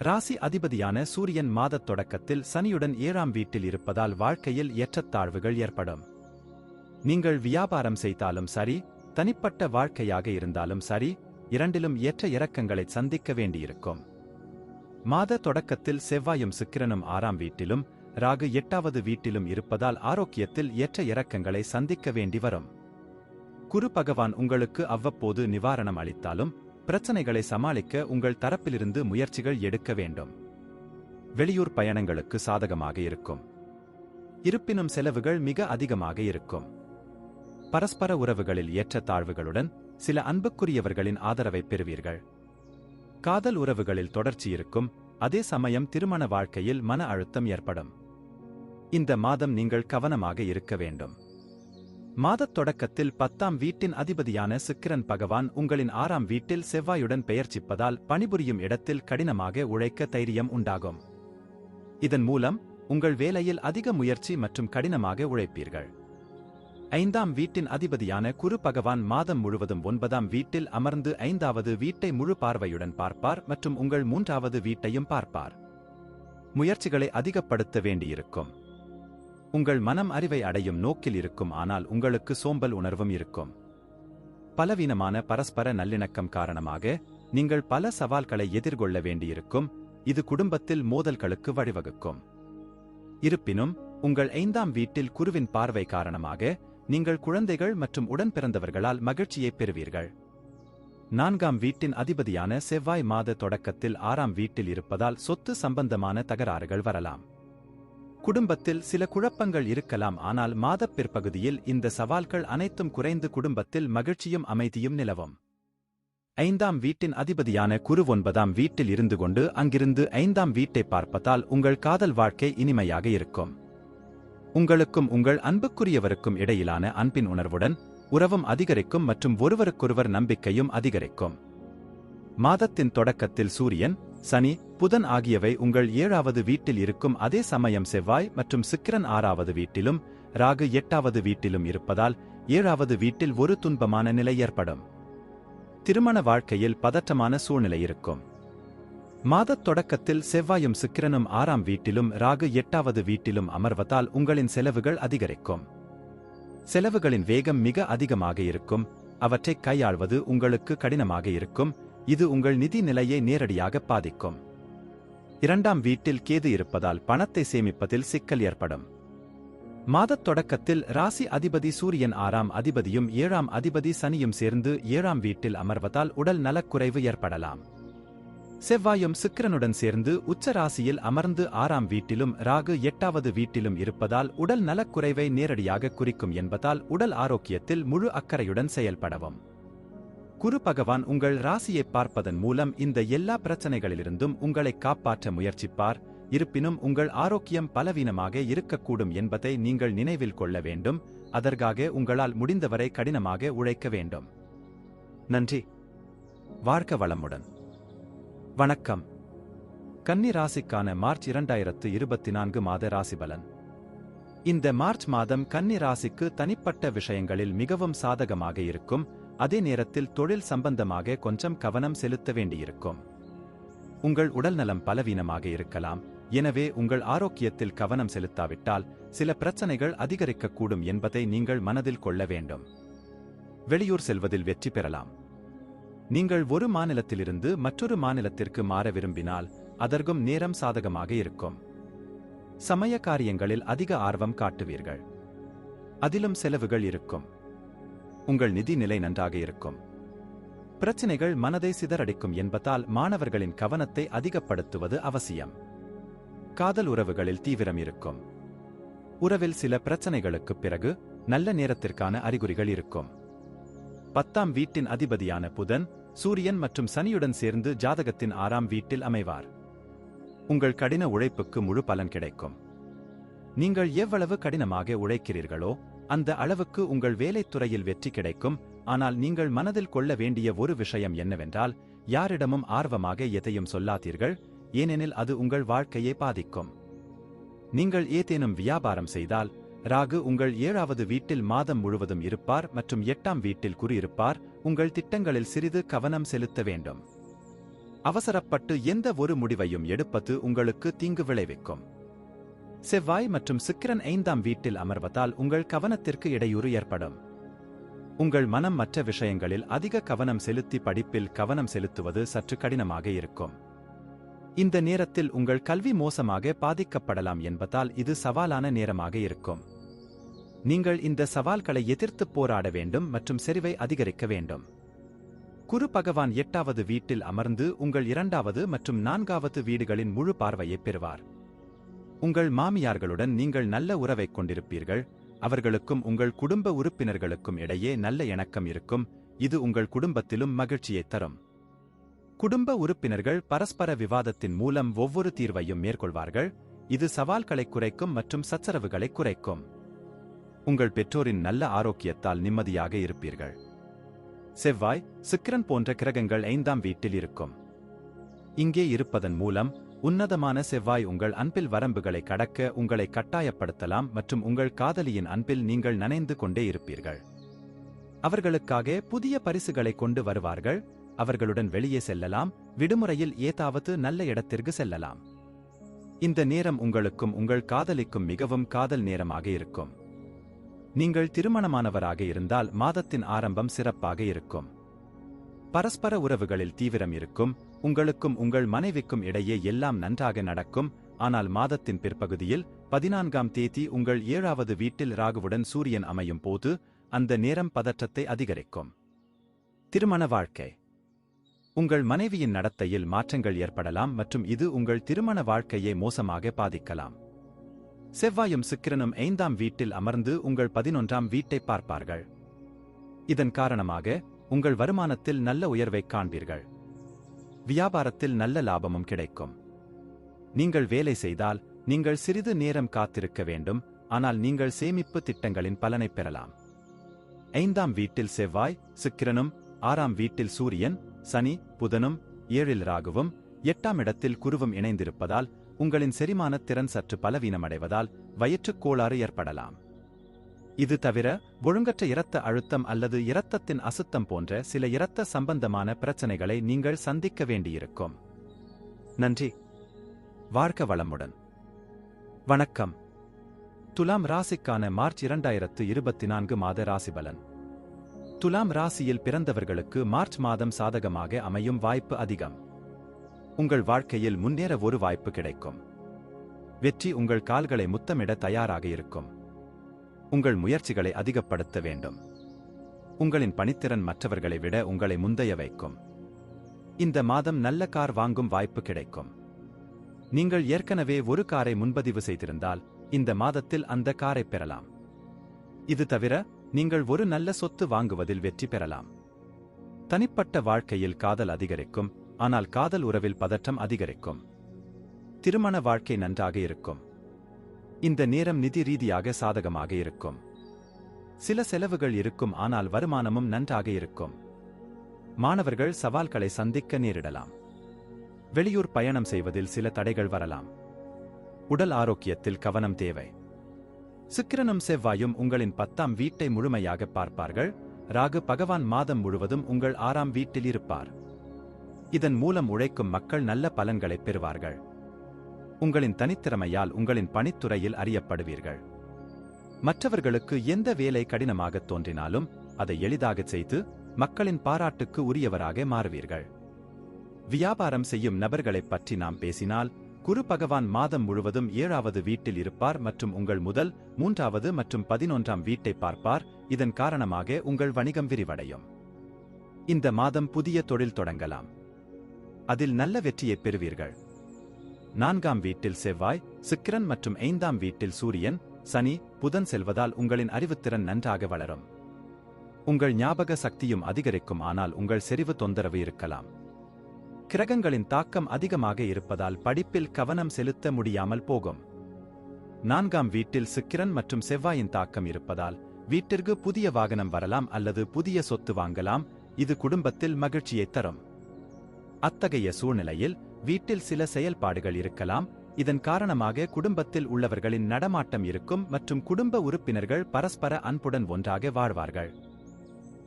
ராசி அதிபதியான சூரியன் மாதத் தொடக்கத்தில் சனியுடன் 7ஆம் வீட்டில் இருப்பதால் வாழ்க்கையில் ஏற்றத்தாழ்வுகள் ஏற்படும். நீங்கள் வியாபாரம் செய்தாலும் சரி, தனிப்பட்ட வாழ்க்கையாக இருந்தாலும் சரி, இரண்டிலும் ஏற்ற இறக்கங்களை சந்திக்க வேண்டியிருக்கும். மாத தொடக்கத்தில் செவ்வாயும் சுக்கிரனும் 6ஆம் வீட்டிலும் ராகு 8வது வீட்டிலும் இருப்பதால் ஆரோக்கியத்தில் ஏற்ற இறக்கங்களை சந்திக்க வேண்டி வரும். குரு பகவான் உங்களுக்கு அவ்வப்போது நிவாரணம் அளித்தாலும் பிரச்சனைகளை சமாளிக்க உங்கள் தரப்பிலிருந்து முயற்சிகள் எடுக்க வேண்டும். வெளியூர் பயணங்களுக்கு சாதகமாக இருக்கும். இருப்பினும் செலவுகள் மிக அதிகமாக இருக்கும். பரஸ்பர உறவுகளில் ஏற்ற தாழ்வுகளுடன் சில அன்புக்குரியவர்களின் ஆதரவை பெறுவீர்கள். காதல் உறவுகளில் தொடர்ச்சி இருக்கும். அதே சமயம் திருமண வாழ்க்கையில் மன அழுத்தம் ஏற்படும். இந்த மாதம் நீங்கள் கவனமாக இருக்க வேண்டும். மாதத் தொடக்கத்தில் 10ஆம் வீட்டின் அதிபதியான சுக்கிரன் பகவான் உங்களின் 6ஆம் வீட்டில் செவ்வாயுடன் பெயர்ச்சிப்பதால் பணிபுரியும் இடத்தில் கடினமாக உழைக்க தைரியம் உண்டாகும். இதன் மூலம் உங்கள் வேலையில் அதிக முயற்சி மற்றும் கடினமாக உழைப்பீர்கள். 5ஆம் வீட்டின் அதிபதியான குரு பகவான் மாதம் முழுவதும் 9ஆம் வீட்டில் அமர்ந்து 5வது வீட்டை முழு பார்வையுடன் பார்ப்பார் மற்றும் உங்கள் 3வது வீட்டையும் பார்ப்பார். முயற்சிகளை அதிகப்படுத்த வேண்டியிருக்கும். உங்கள் மனம் அறிவை அடையும் நோக்கில் இருக்கும், ஆனால் உங்களுக்கு சோம்பல் உணர்வும் இருக்கும். பலவீனமான பரஸ்பர நல்லிணக்கம் காரணமாக நீங்கள் பல சவால்களை எதிர்கொள்ள வேண்டியிருக்கும். இது குடும்பத்தில் மோதல்களுக்கு வழிவகுக்கும். இருப்பினும் உங்கள் 5ஆம் வீட்டில் குருவின் பார்வை காரணமாக நீங்கள் குழந்தைகள் மற்றும் உடன்பிறந்தவர்களால் மகிழ்ச்சியைப் பெறுவீர்கள். 4ஆம் வீட்டின் அதிபதியான செவ்வாய் மாத தொடக்கத்தில் 6ஆம் வீட்டில் இருப்பதால் சொத்து சம்பந்தமான தகராறுகள் வரலாம். குடும்பத்தில் சில குழப்பங்கள் இருக்கலாம், ஆனால் மாதப் பிற்பகுதியில் இந்த சவால்கள் அனைத்தும் குறைந்து குடும்பத்தில் மகிழ்ச்சியும் அமைதியும் நிலவும். 5ஆம் வீட்டின் அதிபதியான குரு 9ஆம் வீட்டில் இருந்து கொண்டு அங்கிருந்து 5ஆம் வீட்டை பார்ப்பதால் உங்கள் காதல் வாழ்க்கை இனிமையாக இருக்கும். உங்களுக்கும் உங்கள் அன்புக்குரியவருக்கும் இடையிலான அன்பின் உணர்வுடன் உறவும் அதிகரிக்கும் மற்றும் ஒருவருக்கொருவர் நம்பிக்கையும் அதிகரிக்கும். மாதத்தின் தொடக்கத்தில் சூரியன், சனி, புதன் ஆகியவை உங்கள் 7ஆவது வீட்டில் இருக்கும். அதே சமயம் செவ்வாய் மற்றும் சுக்கிரன் 6ஆவது வீட்டிலும் ராகு 8ஆவது வீட்டிலும் இருப்பதால் 7ஆவது வீட்டில் ஒரு துன்பமான நிலை ஏற்படும். திருமண வாழ்க்கையில் பதற்றமான சூழ்நிலை இருக்கும். மாதத் தொடக்கத்தில் செவ்வாயும் சுக்கிரனும் 6ஆம் வீட்டிலும் ராகு 8ஆவது வீட்டிலும் அமர்வதால் உங்களின் செலவுகள் அதிகரிக்கும். செலவுகளின் வேகம் மிக அதிகமாக இருக்கும். அவற்றைக் கையாள்வது உங்களுக்கு கடினமாக இருக்கும். இது உங்கள் நிதி நிலையை நேரடியாக பாதிக்கும். 2ஆம் வீட்டில் கேது இருப்பதால் பணத்தை சேமிப்பதில் சிக்கல் ஏற்படும். மாதத் தொடக்கத்தில் ராசி அதிபதி சூரியன் 6ஆம் அதிபதியும் 7ஆம் அதிபதி சனியும் சேர்ந்து 7ஆம் வீட்டில் அமர்வதால் உடல் நலக்குறைவு ஏற்படலாம். செவ்வாயும் சுக்கிரனுடன் சேர்ந்து உச்ச ராசியில் அமர்ந்து 6ஆம் வீட்டிலும் ராகு 8ஆவது வீட்டிலும் இருப்பதால் உடல் நலக்குறைவை நேரடியாக குறிக்கும் என்பதால் உடல் ஆரோக்கியத்தில் முழு அக்கறையுடன் செயல்படவும். குரு பகவான் உங்கள் ராசியை பார்ப்பதன் மூலம் இந்த எல்லா பிரச்சனைகளிலிருந்தும் உங்களை காப்பாற்ற முயற்சிப்பார். இருப்பினும் உங்கள் ஆரோக்கியம் பலவீனமாக இருக்கக்கூடும் என்பதை நீங்கள் நினைவில் கொள்ள வேண்டும். அதற்காக உங்களால் முடிந்தவரை கடினமாக உழைக்க வேண்டும். நன்றி. வாழ்க வளமுடன். வணக்கம். கன்னி ராசிக்கான மார்ச் 2024 மாத ராசிபலன். இந்த மார்ச் மாதம் கன்னி ராசிக்கு தனிப்பட்ட விஷயங்களில் மிகவும் சாதகமாக இருக்கும். அதே நேரத்தில் தொழில் சம்பந்தமாக கொஞ்சம் கவனம் செலுத்த வேண்டியிருக்கும். உங்கள் உடல்நலம் பலவீனமாக இருக்கலாம். எனவே உங்கள் ஆரோக்கியத்தில் கவனம் செலுத்தாவிட்டால் சில பிரச்சனைகள் அதிகரிக்கக்கூடும் என்பதை நீங்கள் மனதில் கொள்ள வேண்டும். வெளியூர் செல்வதில் வெற்றி பெறலாம். நீங்கள் ஒரு மாநிலத்திலிருந்து மற்றொரு மாநிலத்திற்கு மாற விரும்பினால் அதற்கும் நேரம் சாதகமாக இருக்கும். சமய காரியங்களில் அதிக ஆர்வம் காட்டுவீர்கள். அதிலும் செலவுகள் இருக்கும். உங்கள் நிதி நிலை நன்றாக இருக்கும். பிரச்சினைகள் மனதை சிதறடிக்கும் என்பதால் மாணவர்களின் கவனத்தை அதிகப்படுத்துவது அவசியம். காதல் உறவுகளில் தீவிரம் இருக்கும். உறவில் சில பிரச்சனைகளுக்குப் பிறகு நல்ல நேரத்திற்கான அறிகுறிகள் இருக்கும். 10ஆம் வீட்டின் அதிபதியான புதன், சூரியன் மற்றும் சனியுடன் சேர்ந்து ஜாதகத்தின் 6ஆம் வீட்டில் அமைவார். உங்கள் கடின உழைப்புக்கு முழு பலன் கிடைக்கும். நீங்கள் எவ்வளவு கடினமாக உழைக்கிறீர்களோ அந்த அளவுக்கு உங்கள் வேலைத்துறையில் வெற்றி கிடைக்கும். ஆனால் நீங்கள் மனதில் கொள்ள வேண்டிய ஒரு விஷயம் என்னவென்றால், யாரிடமும் ஆர்வமாக எதையும் சொல்லாதீர்கள், ஏனெனில் அது உங்கள் வாழ்க்கையை பாதிக்கும். நீங்கள் ஏதேனும் வியாபாரம் செய்தால் ராகு உங்கள் 7ஆவது வீட்டில் மாதம் முழுவதும் இருப்பார் மற்றும் 8ஆம் வீட்டில் குரு இருப்பார். உங்கள் திட்டங்களில் சிறிது கவனம் செலுத்த வேண்டும். அவசரப்பட்டு எந்த ஒரு முடிவையும் எடுப்பது உங்களுக்கு தீங்கு விளைவிக்கும். செவ்வாய் மற்றும் சுக்கிரன் 5ஆம் வீட்டில் அமர்வதால் உங்கள் கவனத்திற்கு இடையூறு ஏற்படும். உங்கள் மனம் மற்ற விஷயங்களில் அதிக கவனம் செலுத்தி படிப்பில் கவனம் செலுத்துவது சற்று கடினமாக இருக்கும். இந்த நேரத்தில் உங்கள் கல்வி மோசமாக பாதிக்கப்படலாம் என்பதால் இது சவாலான நேரமாக இருக்கும். நீங்கள் இந்த சவால்களை எதிர்த்து போராட வேண்டும் மற்றும் செறிவை அதிகரிக்க வேண்டும். குரு பகவான் 8ஆவது வீட்டில் அமர்ந்து உங்கள் 2ஆவது மற்றும் 4ஆவது வீடுகளின் முழு பார்வையை பெறுவார். உங்கள் மாமியார்களுடன் நீங்கள் நல்ல உறவைக் கொண்டிருப்பீர்கள். அவர்களுக்கும் உங்கள் குடும்ப உறுப்பினர்களுக்கும் இடையே நல்ல இணக்கம் இருக்கும். இது உங்கள் குடும்பத்திலும் மகிழ்ச்சியைத் தரும். குடும்ப உறுப்பினர்கள் பரஸ்பர விவாதத்தின் மூலம் ஒவ்வொரு தீர்வையும் மேற்கொள்வார்கள். இது சவால்களை குறைக்கும் மற்றும் சச்சரவுகளை குறைக்கும். உங்கள் பெற்றோரின் நல்ல ஆரோக்கியத்தால் நிம்மதியாக இருப்பீர்கள். செவ்வாய், சுக்கிரன் போன்ற கிரகங்கள் 5ஆம் வீட்டில் இருக்கும். இங்கே இருப்பதன் மூலம் உன்னதமான செவ்வாய் உங்கள் அன்பில் வரம்புகளை கடக்க உங்களை கட்டாயப்படுத்தலாம் மற்றும் உங்கள் காதலியின் அன்பில் நீங்கள் நனைந்து கொண்டே இருப்பீர்கள். அவர்களுக்காக புதிய பரிசுகளை கொண்டு வருவார்கள். அவர்களுடன் வெளியே செல்லலாம். விடுமுறையில் ஏதாவது நல்ல இடத்திற்கு செல்லலாம். இந்த நேரம் உங்களுக்கும் உங்கள் காதலிக்கும் மிகவும் காதல் நேரமாக இருக்கும். நீங்கள் திருமணமானவராக இருந்தால் மாதத்தின் ஆரம்பம் சிறப்பாக இருக்கும். பரஸ்பர உறவுகளில் தீவிரம் இருக்கும். உங்களுக்கும் உங்கள் மனைவிக்கும் இடையே எல்லாம் நன்றாக நடக்கும். ஆனால் மாதத்தின் பிற்பகுதியில் 14ஆம் தேதி உங்கள் 7வது வீட்டில் ராகுவுடன் சூரியன் அமையும் போது அந்த நேரம் பதற்றத்தை அதிகரிக்கும். திருமண வாழ்க்கை. உங்கள் மனைவியின் நடத்தையில் மாற்றங்கள் ஏற்படலாம் மற்றும் இது உங்கள் திருமண வாழ்க்கையை மோசமாக பாதிக்கலாம். செவ்வாயும் சுக்கிரனும் 5ஆம் வீட்டில் அமர்ந்து உங்கள் 11ஆம் வீட்டை பார்ப்பார்கள். இதன் காரணமாக உங்கள் வருமானத்தில் நல்ல உயர்வைக் காண்பீர்கள். வியாபாரத்தில் நல்ல லாபமும் கிடைக்கும். நீங்கள் வேலை செய்தால் நீங்கள் சிறிது நேரம் காத்திருக்க வேண்டும், ஆனால் நீங்கள் சேமிப்பு திட்டங்களின் பலனைப் பெறலாம். 5ஆம் வீட்டில் செவ்வாய், சுக்கிரனும் 6ஆம் வீட்டில் சூரியன், சனி, புதனும் 7இல் ராகுவும் 8ஆம் இடத்தில் குருவும் இணைந்திருப்பதால் உங்களின் செரிமான திறன் சற்று பலவீனமடைவதால் வயிற்றுக் கோளாறு ஏற்படலாம். இது தவிர ஒழுங்கற்ற இரத்த அழுத்தம் அல்லது இரத்தத்தின் அசுத்தம் போன்ற சில இரத்த சம்பந்தமான பிரச்சனைகளை நீங்கள் சந்திக்க வேண்டியிருக்கும். நன்றி. வாழ்க வளமுடன். வணக்கம். துலாம் ராசிக்கான மார்ச் 2024 மாத ராசிபலன். துலாம் ராசியில் பிறந்தவர்களுக்கு மார்ச் மாதம் சாதகமாக அமையும் வாய்ப்பு அதிகம். உங்கள் வாழ்க்கையில் முன்னேற ஒரு வாய்ப்பு கிடைக்கும். வெற்றி உங்கள் கால்களை முத்தமிட தயாராக இருக்கும். உங்கள் முயற்சிகளை அதிகப்படுத்த வேண்டும். உங்களின் பணித்திறன் மற்றவர்களை விட உங்களை முந்தைய வைக்கும். இந்த மாதம் நல்ல கார் வாங்கும் வாய்ப்பு கிடைக்கும். நீங்கள் ஏற்கனவே ஒரு காரை முன்பதிவு செய்திருந்தால் இந்த மாதத்தில் அந்த காரை பெறலாம். இது தவிர நீங்கள் ஒரு நல்ல சொத்து வாங்குவதில் வெற்றி பெறலாம். தனிப்பட்ட வாழ்க்கையில் காதல் அதிகரிக்கும், ஆனால் காதல் உறவில் பதற்றம் அதிகரிக்கும். திருமண வாழ்க்கை நன்றாக இருக்கும். இந்த நேரம் நிதி ரீதியாக சாதகமாக இருக்கும். சில செலவுகள் இருக்கும், ஆனால் வருமானமும் நன்றாக இருக்கும். மாணவர்கள் சவால்களை சந்திக்க நேரிடலாம். வெளியூர் பயணம் செய்வதில் சில தடைகள் வரலாம். உடல் ஆரோக்கியத்தில் கவனம் தேவை. சுக்கிரனும் செவ்வாயும் உங்களின் 10ஆம் வீட்டை முழுமையாக பார்ப்பார்கள். ராகு பகவான் மாதம் முழுவதும் உங்கள் 6ஆம் வீட்டில் இருப்பார். இதன் மூலம் உழைக்கும் மக்கள் நல்ல பலன்களைப் பெறுவார்கள். உங்களின் தனித்திறமையால் உங்களின் பணித்துறையில் அறியப்படுவீர்கள். மற்றவர்களுக்கு எந்த வேலை கடினமாகத் தோன்றினாலும் அதை எளிதாகச் செய்து மக்களின் பாராட்டுக்கு உரியவராக மாறுவீர்கள். வியாபாரம் செய்யும் நபர்களைப் பற்றி நாம் பேசினால், குரு பகவான் மாதம் முழுவதும் 7வது வீட்டில் இருப்பார் மற்றும் உங்கள் முதல் 3வது மற்றும் 11ஆம் வீட்டை பார்ப்பார். இதன் காரணமாக உங்கள் வணிகம் விரிவடையும். இந்த மாதம் புதிய தொழில் தொடங்கலாம். அதில் நல்ல வெற்றியைப் பெறுவீர்கள். 4ஆம் வீட்டில் செவ்வாய், சுக்கிரன் மற்றும் 5ஆம் வீட்டில் சூரியன், சனி, புதன் செல்வதால் உங்களின் அறிவுத்திறன் நன்றாக வளரும். உங்கள் ஞாபக சக்தியும் அதிகரிக்கும், ஆனால் உங்கள் செறிவு தொந்தரவு இருக்கலாம். கிரகங்களின் தாக்கம் அதிகமாக இருப்பதால் படிப்பில் கவனம் செலுத்த முடியாமல் போகும். 4ஆம் வீட்டில் சுக்கிரன் மற்றும் செவ்வாயின் தாக்கம் இருப்பதால் வீட்டிற்கு புதிய வாகனம் வரலாம் அல்லது புதிய சொத்து வாங்கலாம். இது குடும்பத்தில் மகிழ்ச்சியை தரும். அத்தகைய சூழ்நிலையில் வீட்டில் சில செயல்பாடுகள் இருக்கலாம். இதன் காரணமாக குடும்பத்தில் உள்ளவர்களின் நடமாட்டம் இருக்கும் மற்றும் குடும்ப உறுப்பினர்கள் பரஸ்பர அன்புடன் ஒன்றாக வாழ்வார்கள்.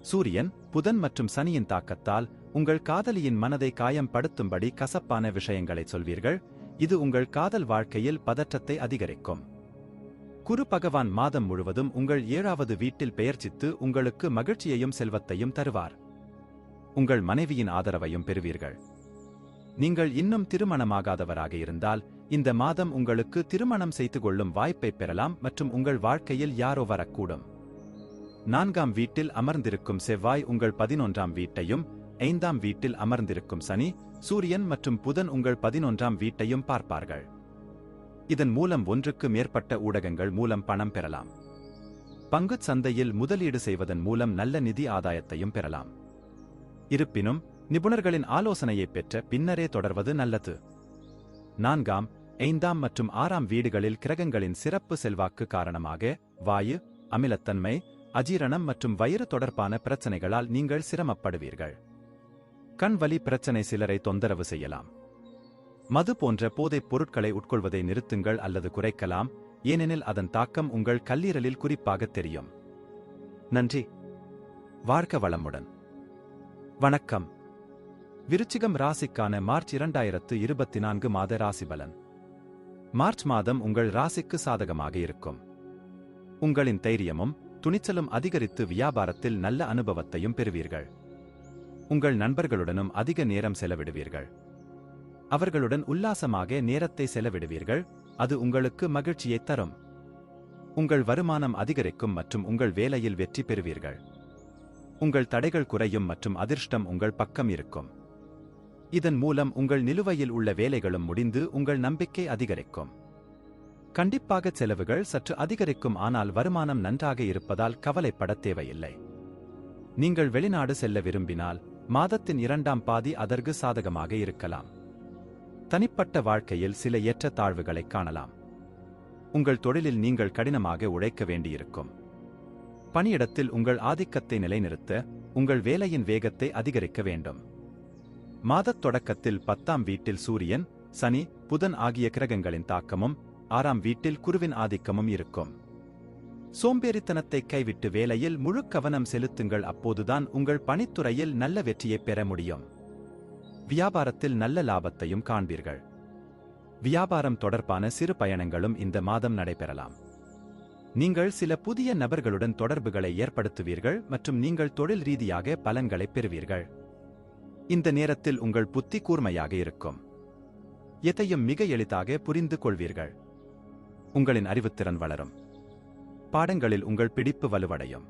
சூரியன், புதன் மற்றும் சனியின் தாக்கத்தால் உங்கள் காதலியின் மனதை காயம் படுத்தும்படி கசப்பான விஷயங்களைச் சொல்வீர்கள். இது உங்கள் காதல் வாழ்க்கையில் பதற்றத்தை அதிகரிக்கும். குரு பகவான் மாதம் முழுவதும் உங்கள் 7வது வீட்டில் பெயர்ச்சித்து உங்களுக்கு மகிழ்ச்சியையும் செல்வத்தையும் தருவார். உங்கள் மனைவியின் ஆதரவையும் பெறுவீர்கள். நீங்கள் இன்னும் திருமணமாகாதவராக இருந்தால் இந்த மாதம் உங்களுக்கு திருமணம் செய்து கொள்ளும் வாய்ப்பை பெறலாம் மற்றும் உங்கள் வாழ்க்கையில் யாரோ வரக்கூடும். 4ஆம் வீட்டில் அமர்ந்திருக்கும் செவ்வாய் உங்கள் 11ஆம் வீட்டையும், 5ஆம் வீட்டில் அமர்ந்திருக்கும் சனி, சூரியன் மற்றும் புதன் உங்கள் 11ஆம் வீட்டையும் பார்ப்பார்கள். இதன் மூலம் ஒன்றுக்கு மேற்பட்ட ஊடகங்கள் மூலம் பணம் பெறலாம். பங்குச் சந்தையில் முதலீடு செய்வதன் மூலம் நல்ல நிதி ஆதாயத்தையும் பெறலாம். இருப்பினும் நிபுணர்களின் ஆலோசனையைப் பெற்ற பின்னரே தொடர்வது நல்லது. 4ஆம், 5ஆம் மற்றும் 6ஆம் வீடுகளில் கிரகங்களின் சிறப்பு செல்வாக்கு காரணமாக வாயு, அமிலத்தன்மை, அஜீரணம் மற்றும் வயிறு தொடர்பான பிரச்சனைகளால் நீங்கள் சிரமப்படுவீர்கள். கண் வலி பிரச்சனை சிலரை தொந்தரவு செய்யலாம். மது போன்ற போதைப் பொருட்களை உட்கொள்வதை நிறுத்துங்கள் அல்லது குறைக்கலாம், ஏனெனில் அதன் தாக்கம் உங்கள் கல்லீரலில் குறிப்பாக தெரியும். நன்றி. வாழ்க வளமுடன். வணக்கம். விருச்சிகம் ராசிக்கான மார்ச் 2024 மாத ராசிபலன். மார்ச் மாதம் உங்கள் ராசிக்கு சாதகமாக இருக்கும். உங்களின் தைரியமும் துணிச்சலும் அதிகரித்து வியாபாரத்தில் நல்ல அனுபவத்தையும் பெறுவீர்கள். உங்கள் நண்பர்களுடனும் அதிக நேரம் செலவிடுவீர்கள். அவர்களுடன் உல்லாசமாக நேரத்தை செலவிடுவீர்கள். அது உங்களுக்கு மகிழ்ச்சியை தரும். உங்கள் வருமானம் அதிகரிக்கும் மற்றும் உங்கள் வேலையில் வெற்றி பெறுவீர்கள். உங்கள் தடைகள் குறையும் மற்றும் அதிர்ஷ்டம் உங்கள் பக்கம் இருக்கும். இதன் மூலம் உங்கள் நிலுவையில் உள்ள வேலைகளும் முடிந்து உங்கள் நம்பிக்கை அதிகரிக்கும். கண்டிப்பாக செலவுகள் சற்று அதிகரிக்கும், ஆனால் வருமானம் நன்றாக இருப்பதால் கவலைப்பட தேவையில்லை. நீங்கள் வெளிநாடு செல்ல விரும்பினால் மாதத்தின் 2ஆம் பாதி அதற்கு சாதகமாக இருக்கலாம். தனிப்பட்ட வாழ்க்கையில் சில ஏற்றத்தாழ்வுகளை காணலாம். உங்கள் தொழிலில் நீங்கள் கடினமாக உழைக்க வேண்டியிருக்கும். பணியிடத்தில் உங்கள் ஆதிக்கத்தை நிலைநிறுத்த உங்கள் வேலையின் வேகத்தை அதிகரிக்க வேண்டும். மாதத் தொடக்கத்தில் 10ஆம் வீட்டில் சூரியன், சனி, புதன் ஆகிய கிரகங்களின் தாக்கமும் 6ஆம் வீட்டில் குருவின் ஆதிக்கமும் இருக்கும். சோம்பேறித்தனத்தை கைவிட்டு வேலையில் முழு கவனம் செலுத்துங்கள். அப்போதுதான் உங்கள் பணித்துறையில் நல்ல வெற்றியை பெற முடியும். வியாபாரத்தில் நல்ல லாபத்தையும் காண்பீர்கள். வியாபாரம் தொடர்பான சிறு பயணங்களும் இந்த மாதம் நடைபெறலாம். நீங்கள் சில புதிய நபர்களுடன் தொடர்புகளை ஏற்படுத்துவீர்கள் மற்றும் நீங்கள் தொழில் ரீதியாக பலன்களை பெறுவீர்கள். இந்த நேரத்தில் உங்கள் புத்தி கூர்மையாக இருக்கும். எதையும் மிக எளிதாக புரிந்து கொள்வீர்கள். உங்களின் அறிவுத்திறன் வளரும். பாடங்களில் உங்கள் பிடிப்பு வலுவடையும்.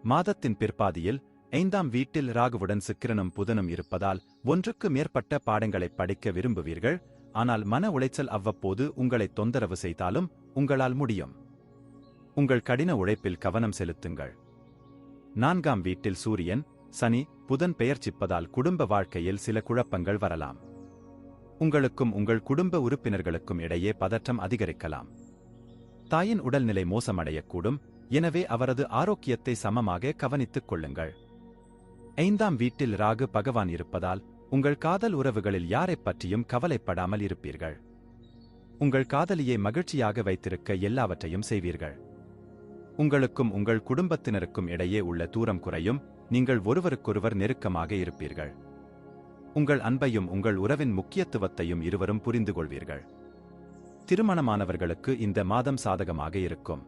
மாதத்தின் பிற்பாதியில் 5ஆம் வீட்டில் ராகுவுடன் சுக்கிரனும் புதனும் இருப்பதால் ஒன்றுக்கு மேற்பட்ட பாடங்களை படிக்க விரும்புவீர்கள். ஆனால் மன உளைச்சல் அவ்வப்போது உங்களை தொந்தரவு செய்தாலும் உங்களால் முடியும். உங்கள் கடின உழைப்பில் கவனம் செலுத்துங்கள். 4ஆம் வீட்டில் சூரியன், சனி, புதன் பெயர்ச்சிப்பதால் குடும்ப வாழ்க்கையில் சில குழப்பங்கள் வரலாம். உங்களுக்கும் உங்கள் குடும்ப உறுப்பினர்களுக்கும் இடையே பதற்றம் அதிகரிக்கலாம். தாயின் உடல்நிலை மோசமடையக்கூடும். எனவே அவரது ஆரோக்கியத்தை சமமாக கவனித்துக் கொள்ளுங்கள். 5ஆம் வீட்டில் ராகு பகவான் இருப்பதால் உங்கள் காதல் உறவுகளில் யாரைப் பற்றியும் கவலைப்படாமல் இருப்பீர்கள். உங்கள் காதலியை மகிழ்ச்சியாக வைத்திருக்க எல்லாவற்றையும் செய்வீர்கள். உங்களுக்கும் உங்கள் குடும்பத்தினருக்கும் இடையே உள்ள தூரம் குறையும். நீங்கள் ஒருவருக்கொருவர் நெருக்கமாக இருப்பீர்கள். உங்கள் அன்பையும் உங்கள் உறவின் முக்கியத்துவத்தையும் இருவரும் புரிந்து கொள்வீர்கள். திருமணமானவர்களுக்கு இந்த மாதம் சாதகமாக இருக்கும்.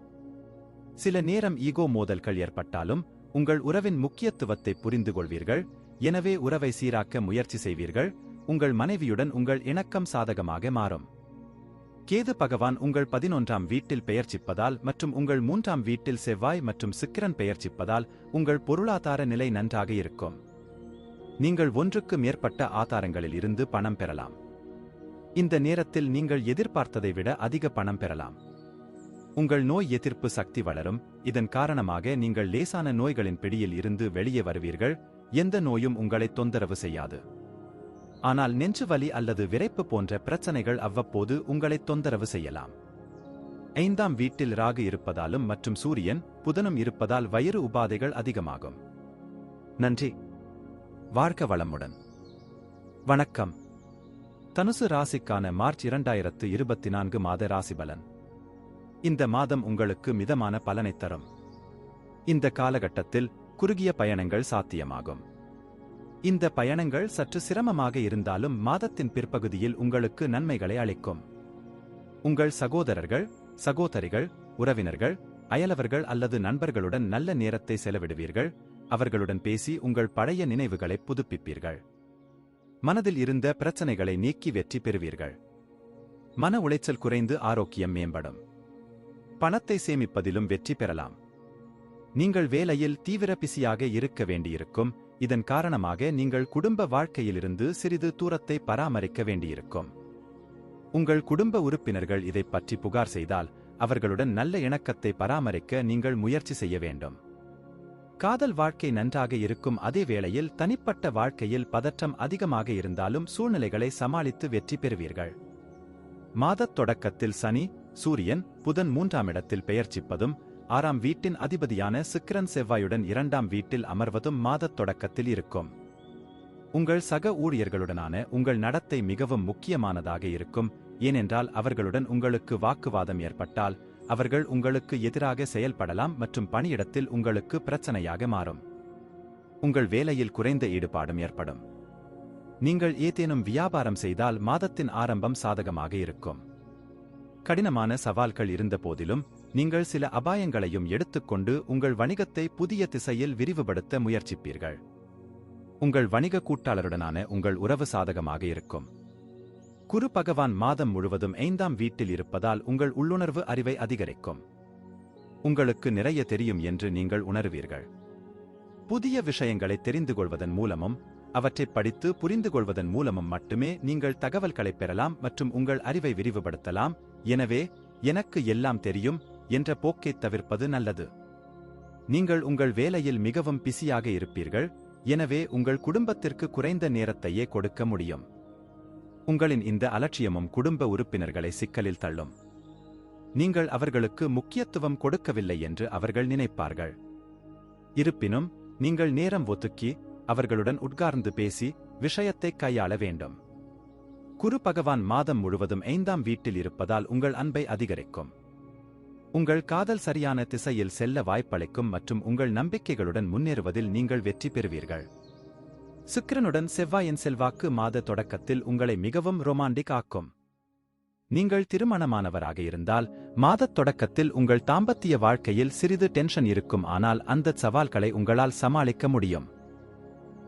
சில நேரம் ஈகோ மோதல்கள் ஏற்பட்டாலும் உங்கள் உறவின் முக்கியத்துவத்தை புரிந்து கொள்வீர்கள். எனவே உறவை சீராக்க முயற்சி செய்வீர்கள். உங்கள் மனைவியுடன் உங்கள் இணக்கம் சாதகமாக மாறும். கேது பகவான் உங்கள் 11ஆம் வீட்டில் பெயர்ச்சிப்பதால் மற்றும் உங்கள் 3ஆம் வீட்டில் செவ்வாய் மற்றும் சுக்கிரன் பெயர்ச்சிப்பதால் உங்கள் பொருளாதார நிலை நன்றாக இருக்கும். நீங்கள் ஒன்றுக்கு மேற்பட்ட ஆதாரங்களில் இருந்து பணம் பெறலாம். இந்த நேரத்தில் நீங்கள் எதிர்பார்த்ததை விட அதிக பணம் பெறலாம். உங்கள் நோய் எதிர்ப்பு சக்தி வளரும். இதன் காரணமாக நீங்கள் லேசான நோய்களின் பிடியில் இருந்து வெளியே வருவீர்கள். எந்த நோயும் உங்களை தொந்தரவு செய்யாது. ஆனால் நெஞ்சு வலி அல்லது விரைப்பு போன்ற பிரச்சனைகள் அவ்வப்போது உங்களை தொந்தரவு செய்யலாம். 5ஆம் வீட்டில் ராகு இருப்பதாலும் மற்றும் சூரியன், புதனும் இருப்பதால் வயிறு உபாதைகள் அதிகமாகும். நன்றி. வாழ்க வளமுடன். வணக்கம். தனுசு ராசிக்கான மார்ச் 2024 மாத ராசிபலன். இந்த மாதம் உங்களுக்கு மிதமான பலனைத் தரும். இந்த காலகட்டத்தில் குறுகிய பயணங்கள் சாத்தியமாகும். இந்த பயணங்கள் சற்று சிரமமாக இருந்தாலும் மாதத்தின் பிற்பகுதியில் உங்களுக்கு நன்மைகளை அளிக்கும். உங்கள் சகோதரர்கள், சகோதரிகள், உறவினர்கள், அயலவர்கள் அல்லது நண்பர்களுடன் நல்ல நேரத்தை செலவிடுவீர்கள். அவர்களுடன் பேசி உங்கள் பழைய நினைவுகளை புதுப்பிப்பீர்கள். மனதில் இருந்த பிரச்சனைகளை நீக்கி வெற்றி பெறுவீர்கள். மன உளைச்சல் குறைந்து ஆரோக்கியம் மேம்படும். பணத்தை சேமிப்பதிலும் வெற்றி பெறலாம். நீங்கள் வேலையில் தீவிர பிஸியாக இருக்க வேண்டியிருக்கும். இதன் காரணமாக நீங்கள் குடும்ப வாழ்க்கையிலிருந்து சிறிது தூரத்தை பராமரிக்க வேண்டியிருக்கும். உங்கள் குடும்ப உறுப்பினர்கள் இதைப் பற்றி புகார் செய்தால் அவர்களுடன் நல்ல இணக்கத்தை பராமரிக்க நீங்கள் முயற்சி செய்ய வேண்டும். காதல் வாழ்க்கை நன்றாக இருக்கும். அதே வேளையில் தனிப்பட்ட வாழ்க்கையில் பதற்றம் அதிகமாக இருந்தாலும் சூழ்நிலைகளை சமாளித்து வெற்றி பெறுவீர்கள். மாதத் தொடக்கத்தில் சனி, சூரியன், புதன் 3ஆம் இடத்தில் பெயர்ச்சிப்பதும் 6ஆம் வீட்டின் அதிபதியான சுக்கிரன் செவ்வாயுடன் 2ஆம் வீட்டில் அமர்வதும் மாதத் தொடக்கத்தில் இருக்கும். உங்கள் சக ஊழியர்களுடனான உங்கள் நடத்தை மிகவும் முக்கியமானதாக இருக்கும். ஏனென்றால் அவர்களுடன் உங்களுக்கு வாக்குவாதம் ஏற்பட்டால் அவர்கள் உங்களுக்கு எதிராக செயல்படலாம் மற்றும் பணியிடத்தில் உங்களுக்கு பிரச்சனையாக மாறும். உங்கள் வேலையில் குறைந்த ஈடுபாடும் ஏற்படும். நீங்கள் ஏதேனும் வியாபாரம் செய்தால் மாதத்தின் ஆரம்பம் சாதகமாக இருக்கும். கடினமான சவால்கள் இருந்தபோதிலும் நீங்கள் சில அபாயங்களையும் எடுத்துக்கொண்டு உங்கள் வணிகத்தை புதிய திசையில் விரிவுபடுத்த முயற்சிப்பீர்கள். உங்கள் வணிக கூட்டாளருடனான உங்கள் உறவு சாதகமாக இருக்கும். குரு பகவான் மாதம் முழுவதும் 5ஆம் வீட்டில் இருப்பதால் உங்கள் உள்ளுணர்வு அறிவை அதிகரிக்கும். உங்களுக்கு நிறைய தெரியும் என்று நீங்கள் உணருவீர்கள். புதிய விஷயங்களை தெரிந்து கொள்வதன் மூலமும் அவற்றை படித்து புரிந்து கொள்வதன் மூலமும் மட்டுமே நீங்கள் தகவல்களை பெறலாம் மற்றும் உங்கள் அறிவை விரிவுபடுத்தலாம். எனவே எனக்கு எல்லாம் தெரியும் என்ற போக்கைத் தவிர்ப்பது நல்லது. நீங்கள் உங்கள் வேலையில் மிகவும் பிஸியாக இருப்பீர்கள், எனவே உங்கள் குடும்பத்திற்கு குறைந்த நேரத்தையே கொடுக்க முடியும். உங்களின் இந்த அலட்சியமும் குடும்ப உறுப்பினர்களை சிக்கலில் தள்ளும். நீங்கள் அவர்களுக்கு முக்கியத்துவம் கொடுக்கவில்லை என்று அவர்கள் நினைப்பார்கள். இருப்பினும் நீங்கள் நேரம் ஒதுக்கி அவர்களுடன் உட்கார்ந்து பேசி விஷயத்தை கையாள வேண்டும். குரு பகவான் மாதம் முழுவதும் 5ஆம் வீட்டில் இருப்பதால் உங்கள் அன்பை அதிகரிக்கும். உங்கள் காதல் சரியான திசையில் செல்ல வாய்ப்பளிக்கும் மற்றும் உங்கள் நம்பிக்கைகளுடன் முன்னேறுவதில் நீங்கள் வெற்றி பெறுவீர்கள். சுக்கிரனுடன் செவ்வாயின் செல்வாக்கு மாத தொடக்கத்தில் உங்களை மிகவும் ரொமான்டிக் ஆக்கும். நீங்கள் திருமணமானவராக இருந்தால் மாதத் தொடக்கத்தில் உங்கள் தாம்பத்திய வாழ்க்கையில் சிறிது டென்ஷன் இருக்கும், ஆனால் அந்த சவால்களை உங்களால் சமாளிக்க முடியும்.